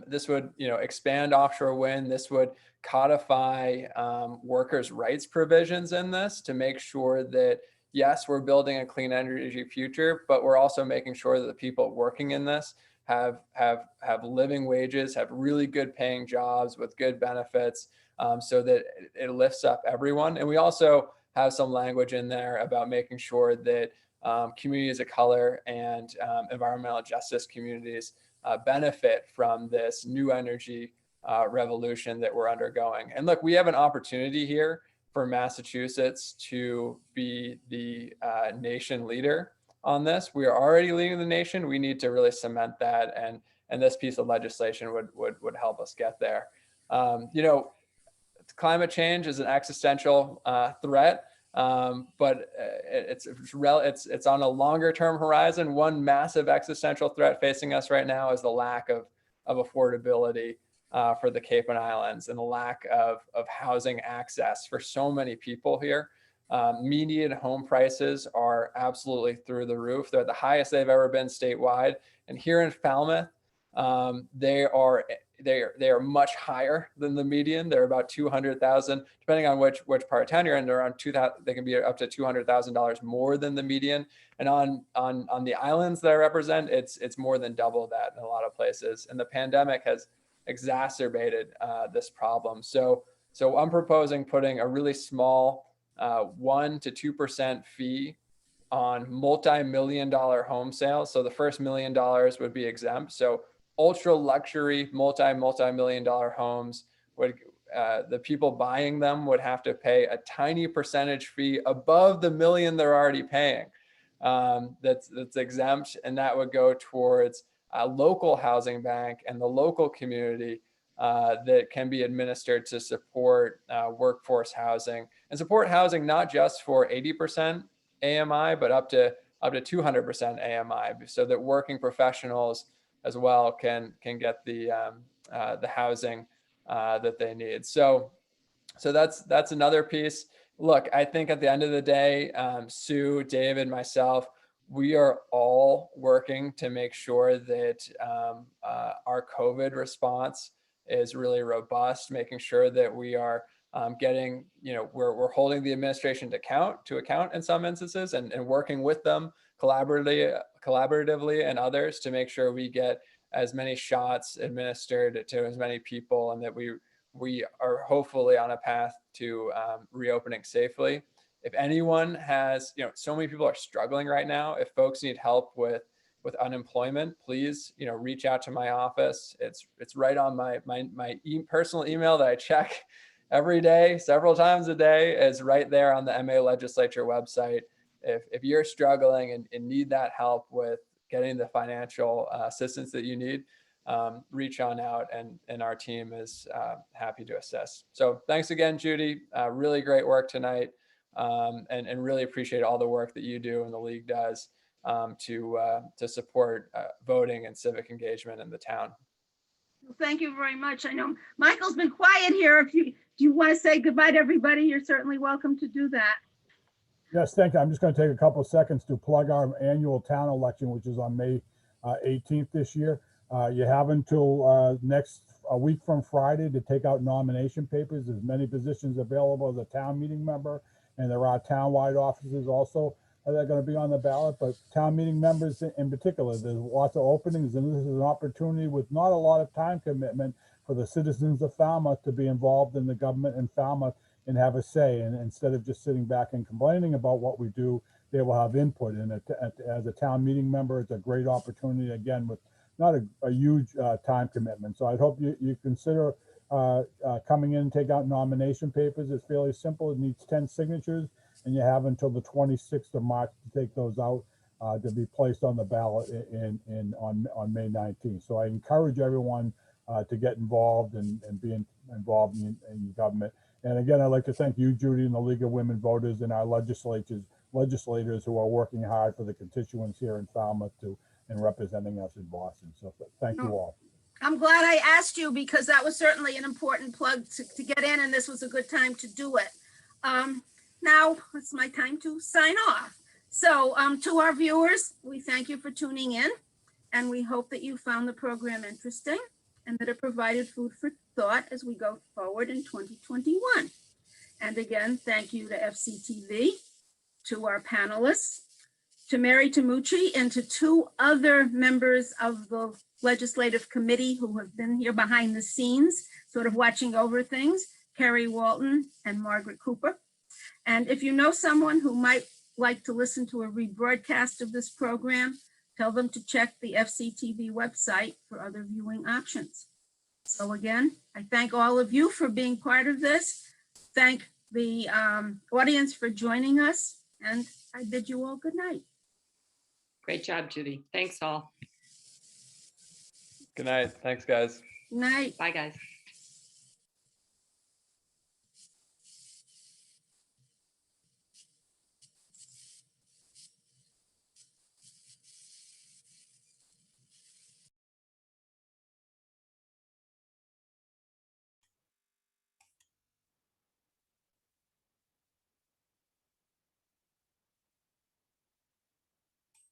This would, expand offshore wind. This would codify workers' rights provisions in this to make sure that, yes, we're building a clean energy future, but we're also making sure that the people working in this have living wages, have really good paying jobs with good benefits, so that it lifts up everyone. And we also have some language in there about making sure that communities of color and environmental justice communities benefit from this new energy revolution that we're undergoing. And look, we have an opportunity here for Massachusetts to be the nation leader on this. We are already leading the nation. We need to really cement that, and this piece of legislation would help us get there. Climate change is an existential threat, but it's on a longer term horizon. One massive existential threat facing us right now is the lack of affordability for the Cape and Islands, and the lack of housing access for so many people here. Median home prices are absolutely through the roof. They're the highest they've ever been statewide. And here in Falmouth, they are much higher than the median. They're about 200,000, depending on which part of town you're in. They're around 2,000. They can be up to $200,000 more than the median. And on the islands that I represent, it's more than double that in a lot of places. And the pandemic has exacerbated this problem. So I'm proposing putting a really small 1% to 2% fee on multi-million-dollar home sales. So the first $1 million would be exempt. So ultra luxury, multi-million-dollar homes would, the people buying them would have to pay a tiny percentage fee above the $1 million they're already paying. That's exempt, and that would go towards a local housing bank and the local community that can be administered to support workforce housing, and support housing not just for 80% AMI, but up to 200% AMI, so that working professionals as well can get the housing that they need. So that's another piece. Look, I think at the end of the day, Sue, David, myself, we are all working to make sure that our COVID response is really robust, making sure that we are getting, we're holding the administration to account in some instances, and working with them collaboratively and others to make sure we get as many shots administered to as many people, and that we are hopefully on a path to reopening safely. If anyone has, so many people are struggling right now. If folks need help with unemployment, please, reach out to my office. It's right on my personal email that I check every day, several times a day, is right there on the MA Legislature website. If you're struggling and need that help with getting the financial assistance that you need, reach on out, and our team is happy to assist. So thanks again, Judy. Really great work tonight, and really appreciate all the work that you do and the league does to support voting and civic engagement in the town. Well, thank you very much. I know Michael's been quiet here. If you want to say goodbye to everybody, you're certainly welcome to do that. Yes, thank you. I'm just going to take a couple of seconds to plug our annual town election, which is on May 18th this year. You have until a week from Friday to take out nomination papers. There's many positions available as a town meeting member, and there are townwide offices also that are going to be on the ballot. But town meeting members in particular, there's lots of openings, and this is an opportunity with not a lot of time commitment for the citizens of Falmouth to be involved in the government in Falmouth and have a say. And instead of just sitting back and complaining about what we do, they will have input. And as a town meeting member, it's a great opportunity, again, with not a huge time commitment. So I hope you consider coming in and take out nomination papers. It's fairly simple. It needs 10 signatures, and you have until the 26th of March to take those out to be placed on the ballot on May 19th. So I encourage everyone to get involved and be involved in government. And again, I'd like to thank you, Judy, and the League of Women Voters and our legislators who are working hard for the constituents here in Falmouth and representing us in Boston. So thank you all. I'm glad I asked you, because that was certainly an important plug to get in, and this was a good time to do it. Now it's my time to sign off. So to our viewers, we thank you for tuning in, and we hope that you found the program interesting and that it provided food for thought as we go forward in 2021. And again, thank you to FCTV, to our panelists, to Mary Tamucci, and to two other members of the Legislative Committee who have been here behind the scenes, sort of watching over things, Kerry Walton and Margaret Cooper. And if you know someone who might like to listen to a rebroadcast of this program, tell them to check the FCTV website for other viewing options. So again, I thank all of you for being part of this. Thank the audience for joining us, and I bid you all good night. Great job, Judy. Thanks all. Good night. Thanks, guys. Good night. Bye, guys.